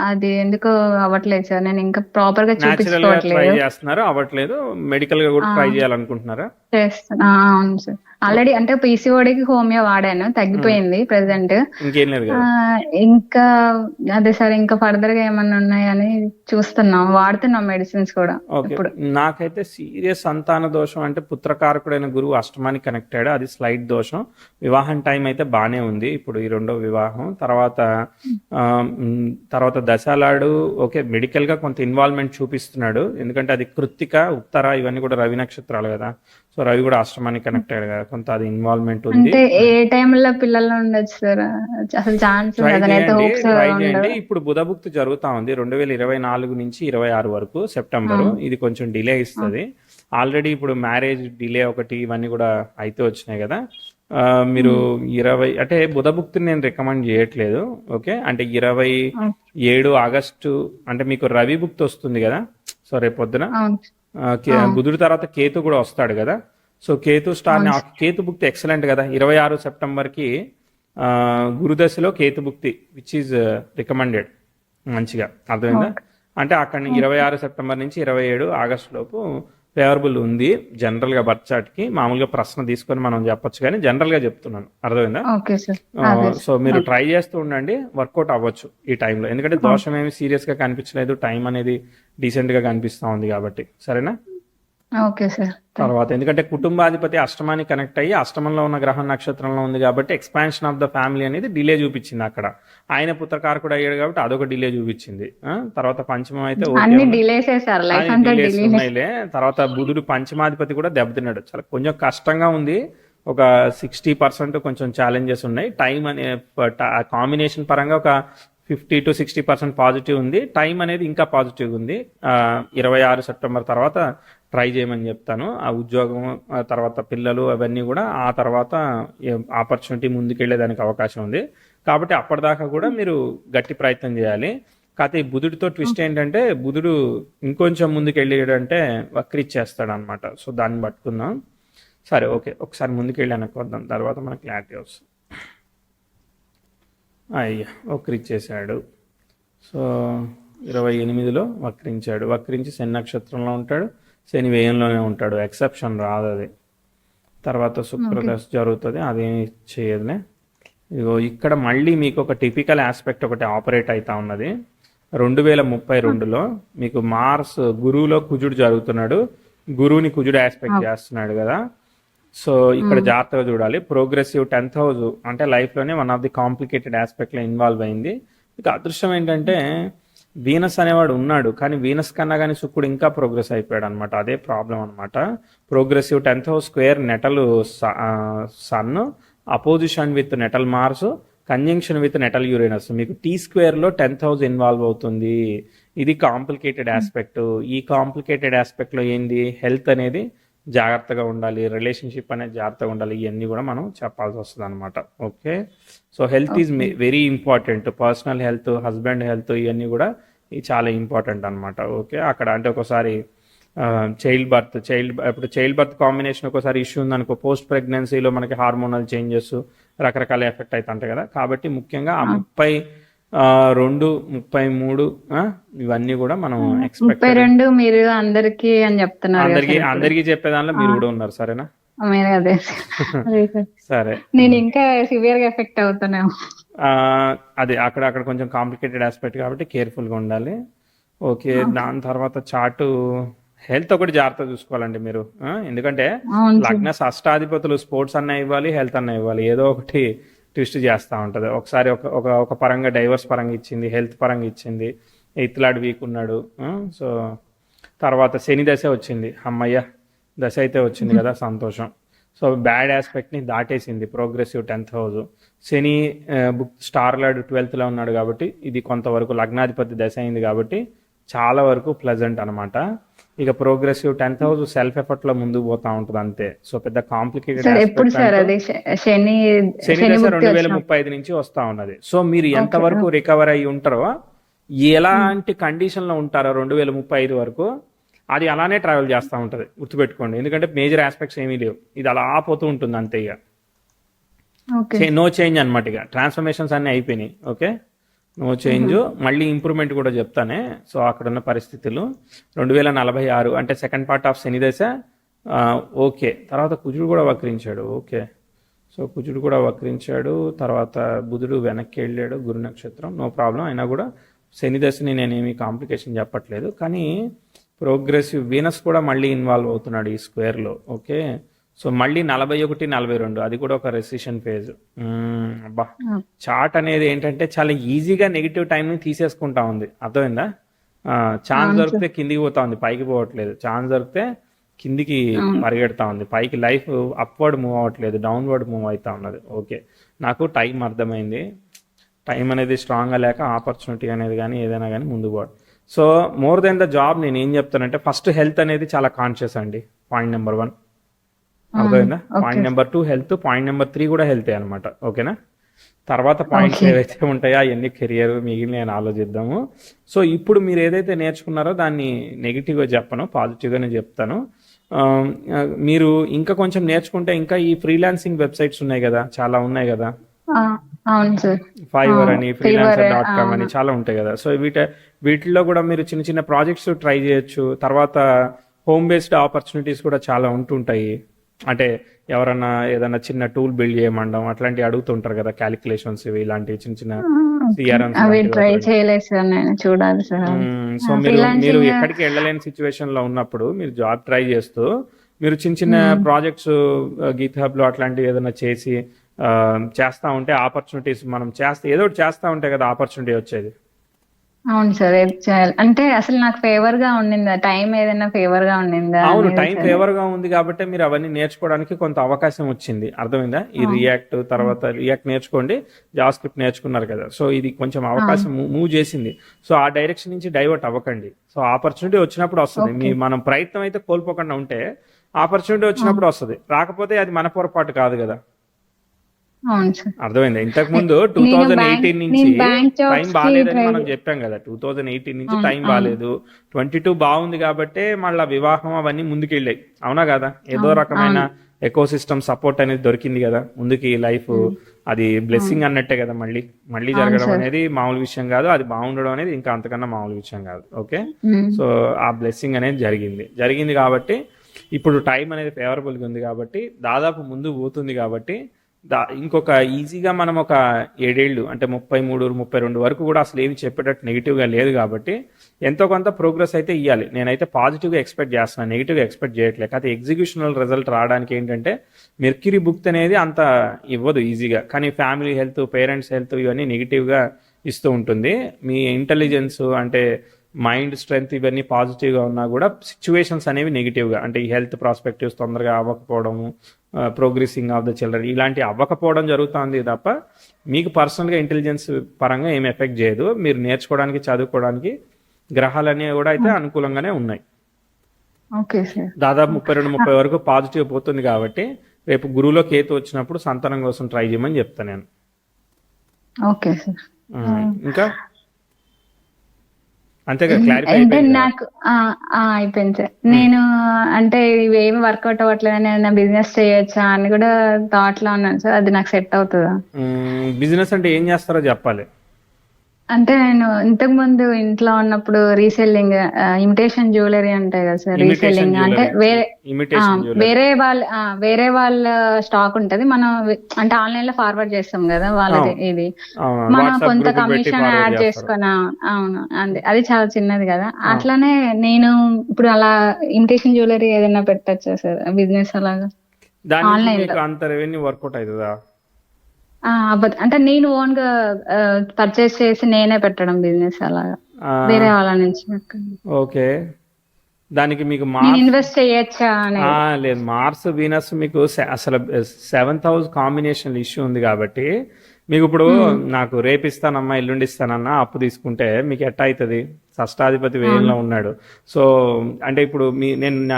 అది ఎందుకో అవ్వట్లేదు సార్. నేను ఇంకా ప్రాపర్ గా చూపించుకోవట్లేదు. అవ్వట్లేదు, మెడికల్ గా కూడా ట్రై చేయాలనుకుంటున్నారా? చేస్తాను, అవును సార్. ఆల్రెడీ అంటే పీసీఓడికి హోమియో వాడాను, తగ్గిపోయింది ప్రెసెంట్. ఇంకేం లేదు కదా. ఇంకా అదే సార్, ఇంకా ఫర్దర్ గా ఏమన్నా ఉన్నాయని చూస్తున్నాం, వాడుతున్నాం మెడిసిన్స్ కూడా ఓకే. ఇప్పుడు. నాకైతే సీరియస్ సంతాన దోషం అంటే పుత్రకారకుడైన గురువు అష్టమానికి కనెక్ట్ అయ్యాడు, అది స్లైట్ దోషం. వివాహం టైం అయితే బాగానే ఉంది, ఇప్పుడు ఈ రెండో వివాహం. ఆ, తర్వాత దశాలాడు ఓకే, మెడికల్ గా కొంత ఇన్వాల్వ్మెంట్ చూపిస్తున్నాడు, ఎందుకంటే అది కృత్తిక ఉత్తర ఇవన్నీ కూడా రవి నక్షత్రాలు కదా. సో రవి కూడా అష్టమానికి కనెక్ట్ అయ్యాడు కదా, కొంత అది ఇన్వాల్వ్మెంట్ ఉంది. అంటే ఏ టైంలో పిల్లలు ఉండొచ్చు సార్? అసలు ఛాన్స్ ట్రై ఉండదు, నేనైతే చేయండి, హోప్స్ ట్రై చేయండి. ఉండదు. ఇప్పుడు బుధభుక్తి జరుగుతా ఉంది 2024 నుంచి 26 వరకు సెప్టెంబరు. ఇది కొంచెం డిలే ఇస్తుంది. ఆల్రెడీ ఇప్పుడు మ్యారేజ్ డిలే ఒకటి ఇవన్నీ కూడా అయితే వచ్చినాయి కదా. మీరు 20 అంటే బుధభుక్తిని నేను రికమెండ్ చేయట్లేదు. ఓకే, అంటే 27 ఆగస్టు అంటే మీకు రవి భుక్తి వస్తుంది కదా. సో రేపు పొద్దున అవును. బుధుడి తర్వాత కేతు కూడా వస్తాడు కదా. సో కేతు కేతు భుక్తి ఎక్సలెంట్ కదా. 26 సెప్టెంబర్కి గురుదశలో కేతు భుక్తి విచ్ ఈజ్ రికమెండెడ్, మంచిగా అర్థమైందా. అంటే అక్కడ 26 సెప్టెంబర్ నుంచి 27 ఆగస్టు లోపు ఫేవరబుల్ ఉంది జనరల్ గా బర్త్ చార్ట్ కి. మామూలుగా ప్రశ్న తీసుకొని మనం చెప్పొచ్చు, కానీ జనరల్ గా చెప్తున్నాను, అర్థమైందా. Okay sir. సో మీరు ట్రై చేస్తూ ఉండండి, వర్కౌట్ అవ్వచ్చు ఈ టైంలో, ఎందుకంటే దోషం ఏమి సీరియస్ గా కనిపించలేదు, టైం అనేది డీసెంట్ గా కనిపిస్తా ఉంది కాబట్టి. సరేనా. Okay sir. తర్వాత ఎందుకంటే కుటుంబాధిపతి అష్టమానికి కనెక్ట్ అయ్యి అష్టమంలో ఉన్న గ్రహం నక్షత్రంలో ఉంది కాబట్టి ఎక్స్పాన్షన్ ఆఫ్ ద ఫ్యామిలీ అనేది డిలే చూపించింది అక్కడ. ఆయన పుత్రకారకుడు అయ్యాడు కాబట్టి అదొక డిలే చూపించింది. తర్వాత పంచమం అయితే అన్ని డిలేస్ సార్, లైఫ్ అంతా delays డిలే. ఉన్నాయిలే. తర్వాత బుధుడు పంచమాధిపతి కూడా దెబ్బతిన్నాడు, చాలా కొంచెం కష్టంగా ఉంది. ఒక 60% కొంచెం ఛాలెంజెస్ ఉన్నాయి. టైం అనే కాంబినేషన్ పరంగా ఒక 50 to 60% పాజిటివ్ ఉంది. టైం అనేది ఇంకా పాజిటివ్ ఉంది. 26 సెప్టెంబర్ తర్వాత ట్రై చేయమని చెప్తాను. ఆ ఉద్యోగం తర్వాత పిల్లలు అవన్నీ కూడా ఆ తర్వాత ఆపర్చునిటీ ముందుకెళ్లేదానికి అవకాశం ఉంది కాబట్టి అప్పటిదాకా కూడా మీరు గట్టి ప్రయత్నం చేయాలి. కాకపోతే ఈ బుధుడితో ట్విస్ట్ ఏంటంటే బుధుడు ఇంకొంచెం ముందుకెళ్ళాడంటే వక్రీచ్చేస్తాడు అనమాట. సో దాన్ని పట్టుకుందాం. సరే ఓకే, ఒకసారి ముందుకెళ్ళి అనుకోద్దాం, తర్వాత మనకు క్లారిటీ వస్తుంది. అయ్యా వక్రించేశాడు. సో 28లో వక్రించాడు, వక్రించి శని నక్షత్రంలో ఉంటాడు, శని వ్యయంలోనే ఉంటాడు, ఎక్సెప్షన్ రాదు అది. తర్వాత శుక్రదశ జరుగుతుంది, అదేమి చేయదులే. ఇగో ఇక్కడ మళ్ళీ మీకు ఒక టిపికల్ ఆస్పెక్ట్ ఒకటి ఆపరేట్ అవుతా ఉన్నది. 2032లో మీకు మార్స్ గురువులో కుజుడు జరుగుతున్నాడు, గురువుని కుజుడు ఆస్పెక్ట్ చేస్తున్నాడు కదా. సో ఇక్కడ జాగ్రత్తగా చూడాలి. ప్రోగ్రెసివ్ 10th హౌస్ అంటే లైఫ్లోనే వన్ ఆఫ్ ది కాంప్లికేటెడ్ ఆస్పెక్ట్లో ఇన్వాల్వ్ అయింది. ఇక అదృష్టం ఏంటంటే వీనస్ అనేవాడు ఉన్నాడు, కానీ వీనస్ కన్నా కానీ శుక్రుడు ఇంకా ప్రోగ్రెస్ అయిపోయాడు అనమాట. అదే ప్రాబ్లం అనమాట. Progressive 10th house square natal sun, opposition with natal Mars, conjunction with natal Uranus. మీకు టీ స్క్వేర్లో 10th హౌస్ ఇన్వాల్వ్ అవుతుంది. ఇది కాంప్లికేటెడ్ ఆస్పెక్ట్. ఈ కాంప్లికేటెడ్ ఆస్పెక్ట్లో ఏంది, హెల్త్ అనేది జాగ్రత్తగా ఉండాలి, రిలేషన్షిప్ అనేది జాగ్రత్తగా ఉండాలి, ఇవన్నీ కూడా మనం చెప్పాల్సి వస్తుంది అనమాట. Okay, so health is very important. Personal health, husband health, ఇవన్నీ కూడా చాలా ఇంపార్టెంట్ అనమాట. ఓకే, అక్కడ అంటే ఒకసారి ఇప్పుడు చైల్డ్ బర్త్ కాంబినేషన్ ఒకసారి ఇష్యూ ఉందనుకో, పోస్ట్ ప్రెగ్నెన్సీలో మనకి హార్మోనల్ చేంజెస్ రకరకాల ఎఫెక్ట్ అవుతుంటాయి కదా. కాబట్టి ముఖ్యంగా ఆ 32, 33 ఇవన్నీ కూడా మనం ఎక్స్పెక్ట్. 32 మీరు అందరికి అని చెప్తున్నారు, అందరికి చెప్పే దానిలో మీరు కూడా ఉన్నారు. సరేనా. అదే సరే, నేను ఇంకా సివియర్ గా ఎఫెక్ట్ అవుతున్నాను. అదే అక్కడ కొంచెం కాంప్లికేటెడ్ ఆస్పెక్ట్ కాబట్టి కేర్ఫుల్ గా ఉండాలి. ఓకే, దాని తర్వాత చార్టు హెల్త్ ఒకటి జాగ్రత్త చూసుకోవాలండి మీరు. ఎందుకంటే లగ్న షష్టాధిపతులు స్పోర్ట్స్ అన్న ఇవ్వాలి, హెల్త్ అన్న ఇవ్వాలి, ఏదో ఒకటి ట్విస్ట్ చేస్తూ ఉంటుంది. ఒకసారి ఒక పరంగా డైవర్స్ పరంగా ఇచ్చింది, హెల్త్ పరంగా ఇచ్చింది, ఇట్లాడు వీక్ ఉన్నాడు. సో తర్వాత శని దశ వచ్చింది, అమ్మయ్య దశ అయితే వచ్చింది కదా, సంతోషం. సో బ్యాడ్ ఆస్పెక్ట్ని దాటేసింది ప్రోగ్రెసివ్ 10th హౌస్. శని స్టార్ లార్డ్ 12th ఉన్నాడు కాబట్టి ఇది కొంతవరకు లగ్నాధిపతి దశ అయింది కాబట్టి చాలా వరకు ప్లెజెంట్ అనమాట. ఇక progressive 10th house self effort లో ముందుకు పోతా ఉంటుంది అంతే. సో పెద్ద కాంప్లికేటెడ్ శని దశ 2035 నుంచి వస్తా ఉన్నది. సో మీరు ఎంత వరకు రికవర్ అయ్యి ఉంటారో, ఎలాంటి కండిషన్ లో ఉంటారో 2035 వరకు, అది అలానే ట్రావెల్ చేస్తూ ఉంటుంది, గుర్తుపెట్టుకోండి. ఎందుకంటే మేజర్ ఆస్పెక్ట్స్ ఏమీ లేవు, ఇది అలా పోతూ ఉంటుంది అంతే. ఇక నో చేంజ్ అనమాట, ఇక ట్రాన్స్ఫర్మేషన్స్ అన్నీ అయిపోయినాయి. Okay, no change. మళ్ళీ ఇంప్రూవ్మెంట్ కూడా చెప్తానే. సో అక్కడ ఉన్న పరిస్థితులు 2046 అంటే సెకండ్ పార్ట్ ఆఫ్ శని దశ, ఆ, ఓకే. తర్వాత కుజుడు కూడా వక్రించాడు. ఓకే. సో కుజుడు కూడా వక్రించాడు. తర్వాత బుధుడు వెనక్కి వెళ్ళాడు గురు నక్షత్రం. No problem. అయినా కూడా శని దశని నేనేమి కాంప్లికేషన్ చెప్పట్లేదు. కానీ ప్రోగ్రెసివ్ వీనస్ కూడా మళ్ళీ ఇన్వాల్వ్ అవుతున్నాడు ఈ స్క్వేర్లో. ఓకే. సో మళ్ళీ 41, 42 అది కూడా ఒక రెసిషన్ ఫేజ్. అబ్బా, చార్ట్ అనేది ఏంటంటే చాలా ఈజీగా నెగిటివ్ టైంని తీసేసుకుంటా ఉంది. అర్థమైందా? ఛాన్స్ అవును సార్. దొరికితే కిందికి పోతా ఉంది, పైకి పోవట్లేదు. ఛాన్స్ దొరికితే కిందికి పరిగెడతా ఉంది, పైకి లైఫ్ అప్వర్డ్ మూవ్ అవ్వట్లేదు, డౌన్వర్డ్ మూవ్ అవుతా ఉన్నది. ఓకే, నాకు టైం అర్థమైంది. టైం అనేది స్ట్రాంగ్గా లేక ఆపర్చునిటీ అనేది కానీ ఏదైనా కానీ ముందుకు పోవడం. So more than the job నేను ఏం చెప్తానంటే ఫస్ట్ హెల్త్ అనేది చాలా కాన్షియస్ అండి. పాయింట్ నెంబర్ 1 అర్థమైందా? Point number 2 health, point number 3 కూడా హెల్తే అనమాట. ఓకేనా? తర్వాత పాయింట్స్ ఏవైతే ఉంటాయో అవన్నీ కెరియర్ మిగిలిన నేను ఆలోచిద్దాము. సో ఇప్పుడు మీరు ఏదైతే నేర్చుకున్నారో దాన్ని నెగిటివ్గా చెప్పను, పాజిటివ్గానే చెప్తాను. ఆ, మీరు ఇంకా కొంచెం నేర్చుకుంటే ఇంకా ఈ ఫ్రీలాన్సింగ్ వెబ్సైట్స్ ఉన్నాయి కదా, చాలా ఉన్నాయి కదా. ఆ, అవును సార్. ఫైవర్ అని, ఫ్రీలాన్సర్ Fiverr, .com అని చాలా ఉంటాయి కదా. సో వీటిల్లో కూడా మీరు చిన్న చిన్న ప్రాజెక్ట్స్ ట్రై చేయొచ్చు. తర్వాత హోమ్ బేస్డ్ ఆపర్చునిటీస్ కూడా చాలా ఉంటుంటాయి. అంటే ఎవరన్నా ఏదైనా చిన్న టూల్ బిల్డ్ చేయమండం అట్లాంటివి అడుగుతుంటారు కదా, క్యాలిక్యులేషన్స్ ఇవి ఇలాంటివి చిన్న చిన్న సిఆర్ఎంస్ అవి ట్రై చేయలేదు సార్, నేను చూడాలి సార్. సో మీరు ఫ్రీలాన్సింగ్ ఎక్కడికి వెళ్ళలేని సిచ్యువేషన్ లో ఉన్నప్పుడు మీరు జాబ్ ట్రై చేస్తూ మీరు చిన్న చిన్న ప్రాజెక్ట్స్ గిట్ హబ్ లో అట్లాంటివి ఏదైనా చేసి చేస్తా ఉంటే ఆపర్చునిటీస్ మనం చేస్తే ఏదో ఒకటి చేస్తా ఉంటే కదా ఆపర్చునిటీ వచ్చేది. అవును సార్, ఏది చేయాలి అంటే అసలు నాకు ఫేవర్ గా ఉండిందా, టైం ఏదైనా ఫేవర్ గా ఉండిందా అవును, అనేది టైం సార్. ఫేవర్ గా ఉంది కాబట్టి మీరు అవన్నీ నేర్చుకోవడానికి కొంత అవకాశం వచ్చింది. అర్థమైందా? ఈ రియాక్ట్ తర్వాత రియాక్ట్ నేర్చుకోండి, జావా స్క్రిప్ట్ నేర్చుకున్నారు కదా. సో ఇది కొంచెం అవకాశం మూవ్ చేసింది. సో ఆ డైరెక్షన్ నుంచి డైవర్ట్ అవ్వకండి. సో ఆపర్చునిటీ వచ్చినప్పుడు వస్తుంది. మనం ప్రయత్నం అయితే కోల్పోకుండా ఉంటే ఆపర్చునిటీ వచ్చినప్పుడు వస్తుంది. రాకపోతే అది మన పొరపాటు కాదు కదా. అవును సార్. అర్థమైందా? ఇంతకు ముందు నేను 2018 నుంచి బ్యాంక్ టైం జాబ్స్ కి బాగాలేదని ట్రై మనం చెప్పాం కదా. 2018 నుంచి టైం బాగాలేదు, 22 బాగుంది కాబట్టే మళ్ళీ వివాహం అవన్నీ ముందుకెళ్ళాయి. అవునా కదా? ఏదో రకమైన ఎకో సిస్టమ్ సపోర్ట్ అనేది దొరికింది కదా ముందుకి. లైఫ్ అది బ్లెస్సింగ్ అన్నట్టే కదా. మళ్ళీ మళ్ళీ జరగడం అనేది మామూలు విషయం కాదు, అది బాగుండడం అనేది ఇంకా అంతకన్నా మామూలు విషయం కాదు. ఓకే, సో ఆ బ్లెస్సింగ్ అనేది జరిగింది కాబట్టి ఇప్పుడు టైం అనేది ఫేవరబుల్గా ఉంది కాబట్టి దాదాపు ముందు పోతుంది కాబట్టి ఇంకొక ఈజీగా మనం ఒక 7 ఏళ్ళు అంటే 33, 32 వరకు కూడా అసలు ఏమి చెప్పేటట్టు నెగిటివ్గా లేదు కాబట్టి ఎంతో కొంత ప్రోగ్రెస్ అయితే ఇవ్వాలి. నేనైతే పాజిటివ్గా ఎక్స్పెక్ట్ చేస్తున్నాను, నెగిటివ్గా ఎక్స్పెక్ట్ చేయట్లేదు. అయితే ఎగ్జిక్యూషనల్ రిజల్ట్ రావడానికి ఏంటంటే మెర్క్యూరీ బుక్ అనేది అంత ఇవ్వదు ఈజీగా, కానీ ఫ్యామిలీ హెల్త్, పేరెంట్స్ హెల్త్ ఇవన్నీ నెగిటివ్గా ఇస్తూ ఉంటుంది. మీ ఇంటెలిజెన్స్ అంటే మైండ్ స్ట్రెంగ్త్ ఇవన్నీ పాజిటివ్గా ఉన్నా కూడా సిచ్యువేషన్స్ అనేవి నెగిటివ్గా, అంటే ఈ హెల్త్ ప్రాస్పెక్టివ్స్ తొందరగా అవ్వకపోవడము, ప్రోగ్రెసింగ్ ఆఫ్ ద చిల్డ్రన్ ఇలాంటి అవ్వకపోవడం జరుగుతుంది తప్ప మీకు పర్సనల్గా ఇంటెలిజెన్స్ పరంగా ఏం ఎఫెక్ట్ చేయదు. మీరు నేర్చుకోవడానికి, చదువుకోవడానికి గ్రహాలన్నీ కూడా అయితే అనుకూలంగానే ఉన్నాయి. Okay sir. దాదాపు 32-30 వరకు పాజిటివ్ పోతుంది కాబట్టి రేపు గురువులో కేతు వచ్చినప్పుడు సంతానం కోసం ట్రై చేయమని చెప్తాను నేను. Okay sir. ఇంకా అంతేగా, క్లారిఫై అంటే అయిపోయింది కదా? నాకు అయిపోయింది సార్. నేను అంటే ఇవేమి వర్కౌట్ అవ్వట్లేదు, నేను బిజినెస్ చేయొచ్చా అని కూడా థాట్ లో ఉన్నాను సార్. అది నాకు సెట్ అవుతుందా? బిజినెస్ అంటే ఏం చేస్తారో చెప్పాలి. అంటే నేను ఇంతకు ముందు ఇంట్లో ఉన్నప్పుడు రీసెల్లింగ్, ఇమిటేషన్ జ్యువెలరీ ఉంటాయి కదా సార్, ఇమిటేషన్ రీసెల్లింగ్ అంటే ఇమిటేషన్ జ్యువెలరీ. వేరే వాళ్ళ స్టాక్ ఉంటది, మనం అంటే ఆన్లైన్ లో ఫార్వర్డ్ చేస్తాం కదా వాళ్ళకి. ఇది మనం వాట్సాప్ కొంత గ్రూప్ పెట్టి కమిషన్ ఫార్వర్డ్ యాడ్ చేస్తారు. చేసుకున్నా. అవును, అంతే. అది చాలా చిన్నది కదా. అట్లానే నేను ఇప్పుడు అలా ఇమిటేషన్ జ్యువెలరీ ఏదైనా పెట్టచ్చా సార్, బిజినెస్ అలాగా దాని నుంచి ఆన్లైన్ మీకు లో? అంత రెవెన్యూ వర్కౌట్ అవుతుందా? అవ్వదు అంటే నేను ఓన్ గా పర్చేస్ చేసి నేనే పెట్టడం బిజినెస్ అలాగా, ఆ, వేరే వాళ్ళ నుంచి పెట్టడం. ఓకే. దానికి మీకు నేను మార్క్స్ ఇన్వెస్ట్ చేయొచ్చా అనేది. లేదు, మార్స్ వీనస్ మీకు అసలు 7th హౌస్ కాంబినేషన్ ఇష్యూ ఉంది కాబట్టి మీకు ఇప్పుడు నాకు రేపు ఇస్తానమ్మా, ఎల్లుండి ఇస్తానన్నా అప్పు తీసుకుంటే మీకు ఎట్ట అవుతుంది? షష్టాధిపతి వేయంలో ఉన్నాడు. సో అంటే ఇప్పుడు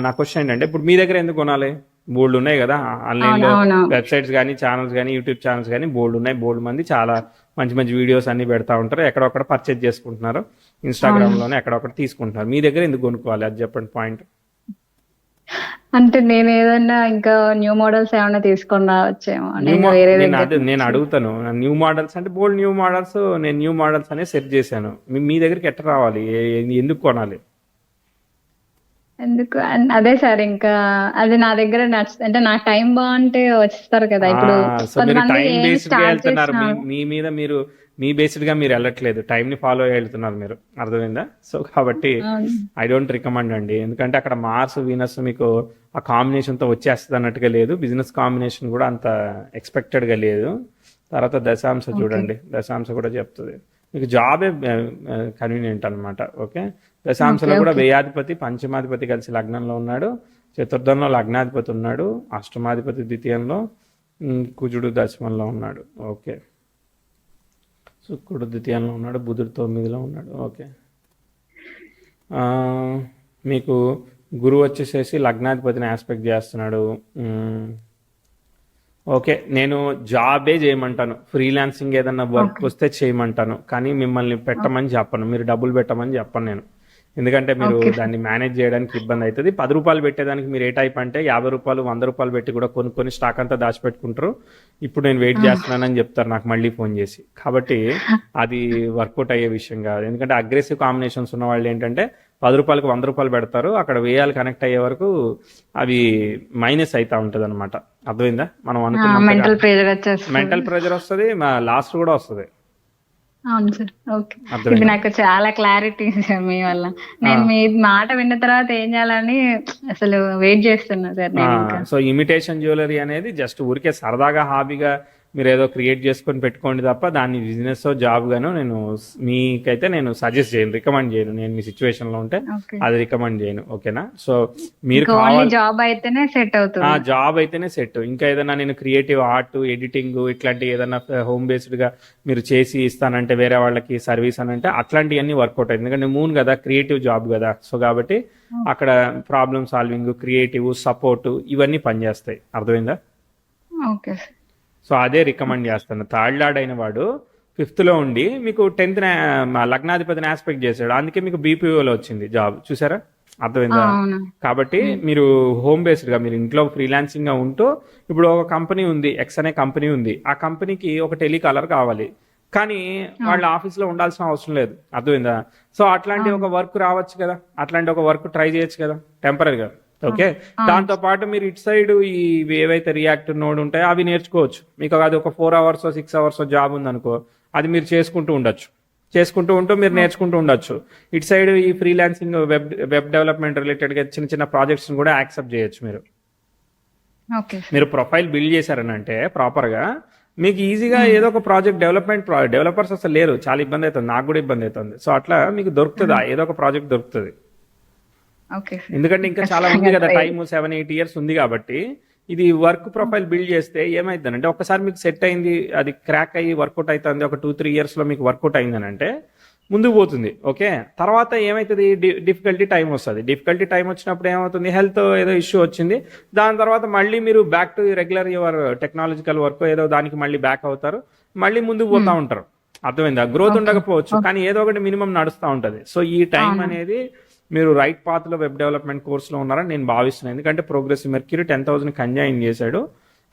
నా క్వశ్చన్ ఏంటంటే ఇప్పుడు మీ దగ్గర ఎందుకు కొనాలి? బోల్డ్ ఉన్నాయి కదా ఆన్లైన్లో, అవును. వెబ్సైట్స్ కానీ ఛానల్స్ కానీ యూట్యూబ్ ఛానల్స్ కానీ బోల్డ్ ఉన్నాయి. బోల్డ్ మంది చాలా మంచి మంచి వీడియోస్ అన్ని పెడతా ఉంటారు, ఎక్కడొక్కడ పర్చేజ్ చేసుకుంటున్నారు, ఇన్స్టాగ్రామ్లోనే ఎక్కడొక్కడ తీసుకుంటున్నారు. మీ దగ్గర ఎందుకు కొనుక్కోవాలి? అది చెప్పండి పాయింట్. అంటే నేను ఏదన్నా ఇంకా న్యూ మోడల్స్ ఏమైనా తీసుకొని రావచ్చేమో, నేను వేరే దగ్గర నేను అడుగుతాను, న్యూ మోడల్స్ అంటే బోల్డ్ న్యూ మోడల్స్, నేను న్యూ మోడల్స్ అనే సెట్ చేశాను. మీ దగ్గరికి ఎట్లా రావాలి? ఎందుకు కొనాలి? ఎందుకు అదే సార్, ఇంకా అది నా దగ్గర అంటే నా టైం బాగుంటే వస్తారు కదా ఇప్పుడు. సో మీరు కొంతమంది టైం ఏం బేస్డ్ గా స్టార్ట్ వెళ్తున్నారు, మీ చేసినారు. మీ మీద మీరు మీ బేస్డ్ గా మీరు వెళ్ళట్లేదు, టైం ని ఫాలో అయ్యి వెళ్తున్నారు మీరు, అర్థమైందా? సో కాబట్టి అవును. ఐ డోంట్ రికమెండ్ అండి, ఎందుకంటే అక్కడ మార్స్ వీనస్ మీకు ఆ కాంబినేషన్ తో వచ్చేస్తుంది అన్నట్టుగా లేదు, బిజినెస్ కాంబినేషన్ కూడా అంత ఎక్స్పెక్టెడ్ గా లేదు. తర్వాత దశాంశ ఓకే. చూడండి, దశాంశ కూడా చెప్తుంది మీకు జాబే కన్వీనియంట్ అన్నమాట. ఓకే, దశాంశలో ఓకే. కూడా ఓకే. వ్యయాధిపతి పంచమాధిపతి కలిసి లగ్నంలో ఉన్నాడు, చతుర్థంలో లగ్నాధిపతి ఉన్నాడు, అష్టమాధిపతి ద్వితీయంలో, కుజుడు దశమంలో ఉన్నాడు. ఓకే, శుక్రుడు ద్వితీయంలో ఉన్నాడు, బుధుడు తొమ్మిదిలో ఉన్నాడు. ఓకే, ఆ, మీకు గురువు వచ్చేసేసి లగ్నాధిపతిని ఆస్పెక్ట్ చేస్తున్నాడు. మ్, ఓకే, నేను జాబే చేయమంటాను, ఫ్రీలాన్సింగ్ ఏదన్నా వర్క్ ఓకే. వస్తే చేయమంటాను, కానీ మిమ్మల్ని పెట్టమని చెప్పను, మీరు డబ్బులు పెట్టమని చెప్పను నేను. ఎందుకంటే మీరు ఓకే సార్. దాన్ని మేనేజ్ చేయడానికి ఇబ్బంది అవుతుంది. 10 రూపాయలు పెట్టేదానికి మీరు ఏ టైప్ అంటే 50 రూపాయలు 100 రూపాయలు పెట్టి కూడా కొనుక్కొని స్టాక్ అంతా దాచిపెట్టుకుంటారు. ఇప్పుడు నేను వెయిట్ చేస్తున్నానని చెప్తారు నాకు మళ్ళీ ఫోన్ చేసి. కాబట్టి అది వర్కౌట్ అయ్యే విషయం కాదు. ఎందుకంటే అగ్రెసివ్ కాంబినేషన్స్ ఉన్న వాళ్ళు ఏంటంటే 10 రూపాయలకు 100 రూపాయలు పెడతారు, అక్కడ వేయాలు కనెక్ట్ అయ్యే వరకు అవి మైనస్ అవుతా ఉంటుంది అనమాట. అర్థమైందా? మనం అనుకున్నంతగా మెంటల్ ప్రెషర్ వచ్చేస్తుంది. మెంటల్ ప్రెజర్ వస్తుంది, లాస్ట్ కూడా వస్తుంది. అవును సార్. ఓకే. ఇది అర్థమైందా? నాకు చాలా క్లారిటీ సార్ మీ వల్ల. ఆ. నేను మీ మాట విన్న తర్వాత ఏం చేయాలని అసలు వెయిట్ చేస్తున్నా సార్ నేను ఇంకా. సో ఇమిటేషన్ జ్యువెలరీ అనేది జస్ట్ ఊరికే సరదాగా హాబీగా మీరు ఏదో క్రియేట్ చేసుకొని పెట్టుకోండి తప్ప దాన్ని బిజినెస్ జాబ్ గాను మీకైతే నేను సజెస్ట్ చేయను, రికమెండ్ చేయను. నేను మీ సిచ్యువేషన్ లో ఉంటే ఓకే. అది రికమెండ్ చేయను. ఓకేనా? సో మీరు ఇంకా ఓన్లీ కావాలి జాబ్ అయితేనే సెట్ అవుతుంది. జాబ్ అయితేనే సెట్. ఇంకా ఏదైనా నేను క్రియేటివ్ ఆర్ట్, ఎడిటింగ్ ఇట్లాంటి ఏదైనా హోమ్ బేస్డ్ గా మీరు చేసి ఇస్తానంటే వేరే వాళ్ళకి సర్వీస్ అని అంటే అట్లాంటివన్నీ వర్కౌట్ అయింది. ఎందుకంటే మూన్ కదా, క్రియేటివ్ జాబ్ కదా. సో కాబట్టి అక్కడ ప్రాబ్లమ్ సాల్వింగ్, క్రియేటివ్, సపోర్ట్ ఇవన్నీ పనిచేస్తాయి. అర్థమైందా? Okay sir. సో అదే రికమెండ్ చేస్తాను. థర్డ్ లార్డ్ అయిన వాడు 5th లో ఉండి మీకు 10th లగ్నాధిపతిని ఆస్పెక్ట్ చేశాడు, అందుకే మీకు బీపీఓలో వచ్చింది జాబ్. చూసారా? అర్థమైందా? అవును. కాబట్టి మీరు హోమ్ బేస్డ్ గా మీరు ఇంట్లో ఫ్రీలాన్సింగ్ గా ఉంటూ, ఇప్పుడు ఒక కంపెనీ ఉంది, ఎక్స్ అనే కంపెనీ ఉంది, ఆ కంపెనీకి ఒక టెలికాలర్ కావాలి, కానీ వాళ్ళ ఆఫీస్లో ఉండాల్సిన అవసరం లేదు. అర్థమైందా? సో అట్లాంటి ఒక వర్క్ రావచ్చు కదా, అట్లాంటి ఒక వర్క్ ట్రై చేయొచ్చు కదా టెంపరీగా. ఓకే, దాంతో పాటు మీరు ఇటు సైడ్ ఈ ఏవైతే రియాక్ట్ నోడ్ ఉంటాయో అవి నేర్చుకోవచ్చు. మీకు అది ఒక 4 అవర్స్ 6 అవర్స్ జాబ్ ఉందనుకో, అది మీరు చేసుకుంటూ ఉండొచ్చు, చేసుకుంటూ ఉంటూ మీరు నేర్చుకుంటూ ఉండొచ్చు. ఇటు సైడ్ ఈ ఫ్రీలాన్సింగ్ వెబ్ డెవలప్మెంట్ రిలేటెడ్ గా చిన్న చిన్న ప్రాజెక్ట్స్ కూడా యాక్సెప్ట్ చేయొచ్చు. ఓకే. మీరు ప్రొఫైల్ బిల్డ్ చేశారని అంటే ప్రాపర్ గా మీకు ఈజీగా ఏదో ఒక ప్రాజెక్ట్ డెవలపర్స్ అసలు లేరు, చాలా ఇబ్బంది అవుతుంది, నాకు కూడా ఇబ్బంది అవుతుంది. సో అట్లా మీకు దొరుకుతుందా ఏదో ఒక ప్రాజెక్ట్ దొరుకుతుంది. Okay sir. ఎందుకంటే ఇంకా చాలా ఉంది కదా, టైం 7-8 ఇయర్స్ ఉంది. కాబట్టి ఇది వర్క్ ప్రొఫైల్ బిల్డ్ చేస్తే ఏమైందనంటే ఒక్కసారి మీకు సెట్ అయింది, అది క్రాక్ అయ్యి వర్కౌట్ అవుతుంది, ఒక 2-3 ఇయర్స్ లో మీకు వర్కౌట్ అయిందని అంటే ముందుకు పోతుంది. ఓకే, తర్వాత ఏమవుతుంది, డిఫికల్టీ టైం వస్తుంది. డిఫికల్టీ టైం వచ్చినప్పుడు ఏమవుతుంది, హెల్త్ ఏదో ఇష్యూ వచ్చింది, దాని తర్వాత మళ్ళీ మీరు back to regular your technological work ఏదో దానికి మళ్ళీ బ్యాక్ అవుతారు, మళ్ళీ ముందుకు పోతా ఉంటారు. అర్థమైందా? గ్రోత్ ఉండకపోవచ్చు, కానీ ఏదో ఒకటి మినిమం నడుస్తూ ఉంటుంది. సో ఈ టైం అనేది మీరు రైట్ పాత్ లో వెబ్ డెవలప్మెంట్ కోర్సులో ఉన్నారని నేను భావిస్తున్నాను. ఎందుకంటే ప్రోగ్రెసివ్ మెర్క్యూరీ 10,000 కంజాయిన్ చేశాడు.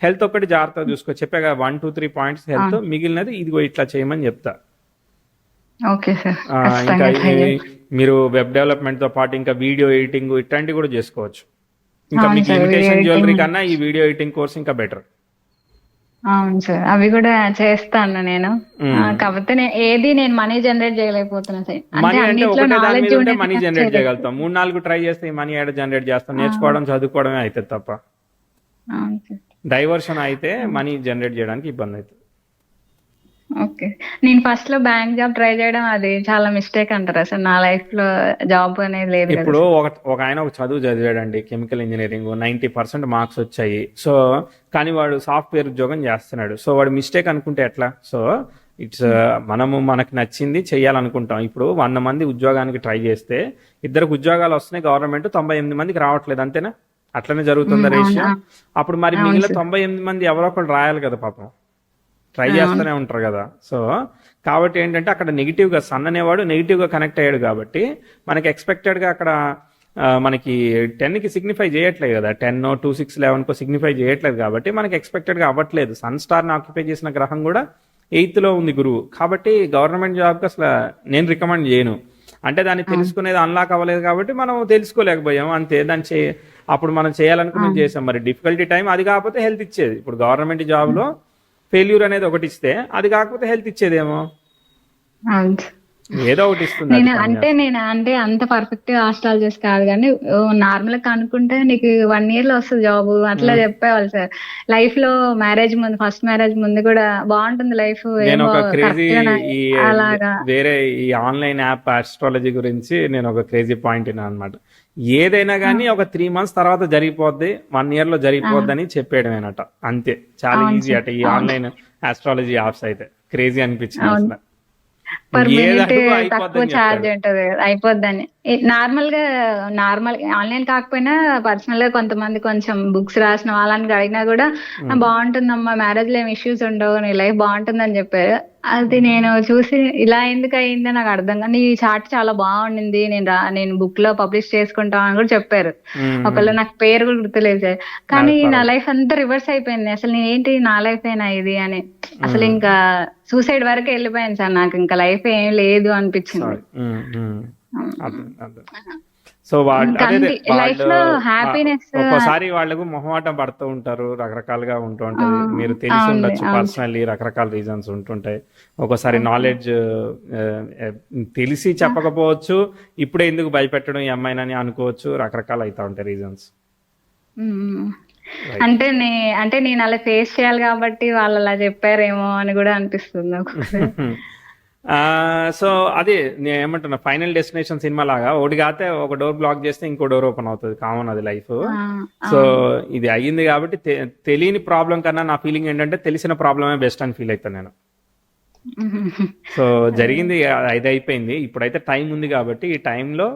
హెల్త్ ఒకటి జాగ్రత్తగా చూసుకో, చెప్పాగా 1-2-3 పాయింట్స్ హెల్త్, మిగిలినది ఇదిగో ఇట్లా చేయమని చెప్తా. Okay sir. ఇంకా మీరు వెబ్ డెవలప్మెంట్ తో పాటు ఇంకా వీడియో ఎడిటింగ్ ఇట్లాంటివి కూడా చేసుకోవచ్చు. ఇంకా మీకు ఇమిటేషన్ జ్యువెలరీ కన్నా ఈ వీడియో ఎడిటింగ్ కోర్స్ ఇంకా బెటర్. అవును సార్, అవి కూడా చేస్తాను నేను. కాకపోతే నేను మనీ జనరేట్ చేయలేకపోతున్నా సార్. మనీ అంటే అన్నిట్లో ఒకటే దాని మీద నాలెడ్జ్ ఉంటే మనీ జనరేట్ చేయగలుగుతాం. 3-4 ట్రై చేస్తే ఈ మనీ ఏడ జనరేట్ చేస్తాం, నేర్చుకోవడం చదువుకోవడమే అవుతుంది తప్ప అవును సార్. డైవర్షన్ అయితే మనీ జనరేట్ చేయడానికి ఇబ్బంది అవుతుంది. ఓకే. నేను ఫస్ట్ లో బ్యాంక్ జాబ్ ట్రై చేయడం అది చాలా మిస్టేక్ అంటారా సార్? నా లైఫ్ లో జాబ్ అనేది లేదు కదా. ఇప్పుడు ఒక ఆయన ఒక చదువు చదివాడండి, కెమికల్ ఇంజనీరింగ్, 90% మార్క్స్ వచ్చాయి. సో కానీ వాడు సాఫ్ట్వేర్ ఉద్యోగం చేస్తున్నాడు. సో వాడు మిస్టేక్ అనుకుంటే ఎట్లా? సో ఇట్స్ మనకి నచ్చింది చెయ్యాలనుకుంటాం. ఇప్పుడు 100 మంది ఉద్యోగానికి ట్రై చేస్తే 2కి ఉద్యోగాలు వస్తున్నాయి, గవర్నమెంట్ 98 మందికి రావట్లేదు, అంతేనా? అట్లనే జరుగుతుందా రేషియో? అప్పుడు మరి మిగిలిన 98 మంది ఎవరో ఒకరు రాయాలి కదా పాపం, ట్రై చేస్తూనే ఉంటారు కదా. సో కాబట్టి ఏంటంటే అక్కడ నెగిటివ్గా సన్ అనేవాడు నెగిటివ్గా కనెక్ట్ అయ్యాడు కాబట్టి మనకి ఎక్స్పెక్టెడ్గా అక్కడ మనకి 10కి సిగ్నిఫై చేయట్లేదు కదా, 10, 2, 6, 11 సిగ్నిఫై చేయట్లేదు కాబట్టి మనకి ఎక్స్పెక్టెడ్గా అవ్వట్లేదు. సన్ స్టార్ని ఆక్యుపై చేసిన గ్రహం కూడా 8th లో ఉంది గురువు. కాబట్టి గవర్నమెంట్ జాబ్కి అసలు నేను రికమెండ్ చేయను. అంటే దాన్ని తెలుసుకునేది అన్లాక్ అవ్వలేదు కాబట్టి మనం తెలుసుకోలేకపోయాం అంతే. అప్పుడు మనం చేయాలనుకున్నది చేసాం. మరి డిఫికల్టీ టైం అది కాకపోతే హెల్త్ ఇచ్చేది. ఇప్పుడు గవర్నమెంట్ జాబ్లో ఫెయిల్యూర్ అనేది ఒకటి ఇస్తే అది కాకపోతే హెల్త్ ఇచ్చేదేమో, అవును. ఏదో ఒకటి ఇస్తుంది. అది నేను అంత పర్ఫెక్ట్ ఆస్ట్రాలజిస్ట్ కాదు కానీ నార్మల్ గా అనుకుంటే నీకు 1 year లో వస్తుంది జాబ్ అట్లా చెప్పేవాళ్ళు సార్. లైఫ్ లో మ్యారేజ్ ముందు, ఫస్ట్ మ్యారేజ్ ముందు కూడా బాగుంటుంది లైఫ్, నేను ఒక క్రేజీ ఈ అలాగా. వేరే ఈ ఆన్లైన్ యాప్ ఆస్ట్రాలజీ గురించి నేను ఒక క్రేజీ పాయింట్ విన్నాను అనమాట. ఏదైనా కానీ ఒక 3 months తర్వాత జరిగిపోద్ది, 1 year లో జరిగిపోద్ది అని చెప్పేయడమేనట. అంతే, చాలా ఈజీ అట ఈ ఆన్లైన్ ఆస్ట్రాలజీ యాప్స్. అయితే క్రేజీ అనిపించింది అసలు. పర్ ఏది మినిట్ అడుగు తక్కువ అయిపోద్దని ఛార్జ్ చెప్తాడు. ఉంటది కదా, అయిపోద్దని. నార్మల్ గా ఆన్లైన్ కాకపోయినా పర్సనల్ గా కొంతమంది కొంచెం బుక్స్ రాసిన వాళ్ళని అడిగినా కూడా బాగుంటుందమ్మా, మ్యారేజ్ లో ఏం ఇష్యూస్ ఉండవు, నీ లైఫ్ బాగుంటుందని చెప్పారు. అది నేను చూసి ఇలా ఎందుకు అయిందో నాకు అర్థం కాదు. నీ చార్ట్ చాలా బాగుండింది, నేను బుక్ లో పబ్లిష్ చేసుకుంటా అని కూడా చెప్పారు. ఒకళ్ళు నాకు పేరు కూడా గుర్తులేదు సార్. కానీ నా లైఫ్ అంతా రివర్స్ అయిపోయింది. అసలు నేనేంటి, నా లైఫ్ ఏనా ఇది అని అసలు ఇంకా సూసైడ్ వరకు వెళ్ళిపోయాను సార్. నాకు ఇంకా లైఫ్ ఏం లేదు అనిపించింది. సో లైఫ్ లో హ్యాపీనెస్ ఒక్కోసారి వాళ్ళకు మొహమాటం పడుతూ ఉంటారు, రకరకాలుగా ఉంటూ ఉంటది. మీరు తెలిసి ఉండొచ్చు పర్సనల్లీ రకరకాల రీజన్స్ ఉంటుంటాయి. ఒక్కోసారి నాలెడ్జ్ తెలిసి చెప్పకపోవచ్చు, ఇప్పుడే ఎందుకు భయపెట్టడం ఈ అమ్మాయినని అనుకోవచ్చు, రకరకాలు అవుతా ఉంటాయి రీజన్స్. అంటే నేను అలా ఫేస్ చేయాలి కాబట్టి వాళ్ళు అలా చెప్పారేమో అని కూడా అనిపిస్తుంది నాకు. సో అదే నేను ఏమంటున్నా, ఫైనల్ డెస్టినేషన్ సినిమా లాగా ఒకటి కాతే ఒక డోర్ బ్లాక్ చేస్తే ఇంకో డోర్ ఓపెన్ అవుతుంది, కామన్ అది లైఫ్. సో ఇది అయ్యింది కాబట్టి తెలియని ప్రాబ్లం కన్నా నా ఫీలింగ్ ఏంటంటే తెలిసిన ప్రాబ్లమే బెస్ట్ అని ఫీల్ అవుతాను నేను. సో జరిగింది, ఇది అయిపోయింది. ఇప్పుడైతే టైం ఉంది కాబట్టి ఈ టైంలో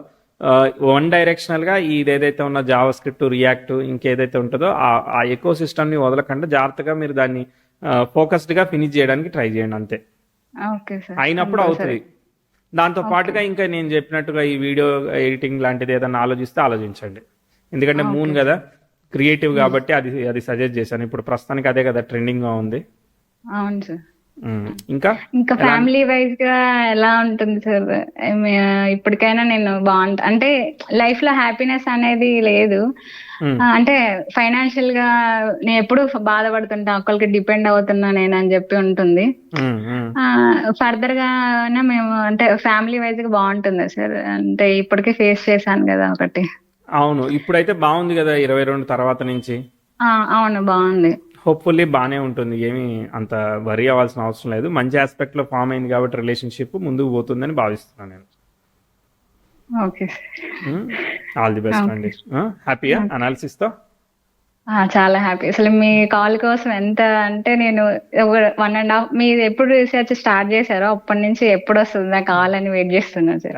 వన్ డైరెక్షనల్ గా ఇది ఏదైతే ఉన్న జావా స్క్రిప్ట్, రియాక్ట్, ఇంకేదైతే ఉంటుందో ఆ ఎకో సిస్టమ్ ని వదలకుండా జాగ్రత్తగా మీరు దాన్ని ఫోకస్డ్ గా ఫినిష్ చేయడానికి ట్రై చేయండి అంతే. అయినప్పుడు అవుతుంది. దాంతో పాటుగా ఇంకా నేను చెప్పినట్టుగా ఈ వీడియో ఎడిటింగ్ లాంటిది ఏదైనా ఆలోచించండి. ఎందుకంటే మూన్ కదా, క్రియేటివ్ కాబట్టి అది సజెస్ట్ చేశాను. ఇప్పుడు ప్రస్తుతానికి అదే కదా ట్రెండింగ్ గా ఉంది. అవును సార్. ఇంకా ఫ్యామిలీ వైజ్ గా ఎలా ఉంటుంది సార్? ఇప్పటికైనా నేను అంటే లైఫ్ లో హ్యాపీనెస్ అనేది లేదు. అంటే ఫైనాన్షియల్ గా నేను ఎప్పుడు బాధపడుతుంటా, ఒకరికి డిపెండ్ అవుతున్నా నేను అని చెప్పి ఉంటుంది. ఫర్దర్ గా మేము అంటే ఫ్యామిలీ వైజ్ గా బాగుంటుంది సార్. అంటే ఇప్పటికే ఫేస్ చేశాను కదా ఒకటి. అవును, ఇప్పుడైతే బాగుంది కదా 22 తర్వాత నుంచి. అవును, బాగుంది. హోప్ఫుల్లీ బాగానే ఉంటుంది, ఏమి అంత వరీ అవ్వాల్సిన అవసరం లేదు. మంచి ఆస్పెక్ట్ లో ఫామ్ అయింది కాబట్టి రిలేషన్షిప్ ముందుకు పోతుందని భావిస్తున్నాను నేను. ఓకే, ఆల్ ది బెస్ట్ అండి. హ్యాపీయా అనాలిసిస్ తో? చాలా హ్యాపీ. అసలు మీ కాల్ కోసం ఎంత అంటే నేను 1.5 మీరు ఎప్పుడు రీసెర్చ్ స్టార్ట్ చేశారో అప్పటి నుంచి ఎప్పుడు వస్తుంది నా కాల్ అని వెయిట్ చేస్తున్నాను సార్.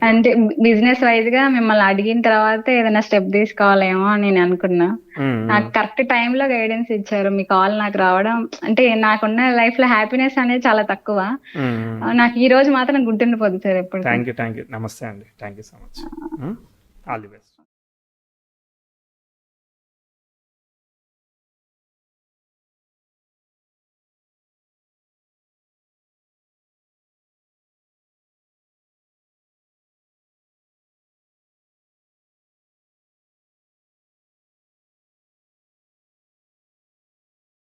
అంటే బిజినెస్ వైజ్ గా మిమ్మల్ని అడిగిన తర్వాత ఏదైనా స్టెప్ తీసుకోవాలేమో అని నేను అనుకున్నా. నాకు కరెక్ట్ టైంలో గైడెన్స్ ఇచ్చారు. మీ కాల్ నాకు రావడం అంటే నాకున్న లైఫ్ లో హ్యాపీనెస్ అనేది చాలా తక్కువ. నాకు ఈ రోజు మాత్రం గుర్తుండిపోతుంది సార్ ఎప్పుడు. Thank you. నమస్తే అండి. Thank you so much. All the best.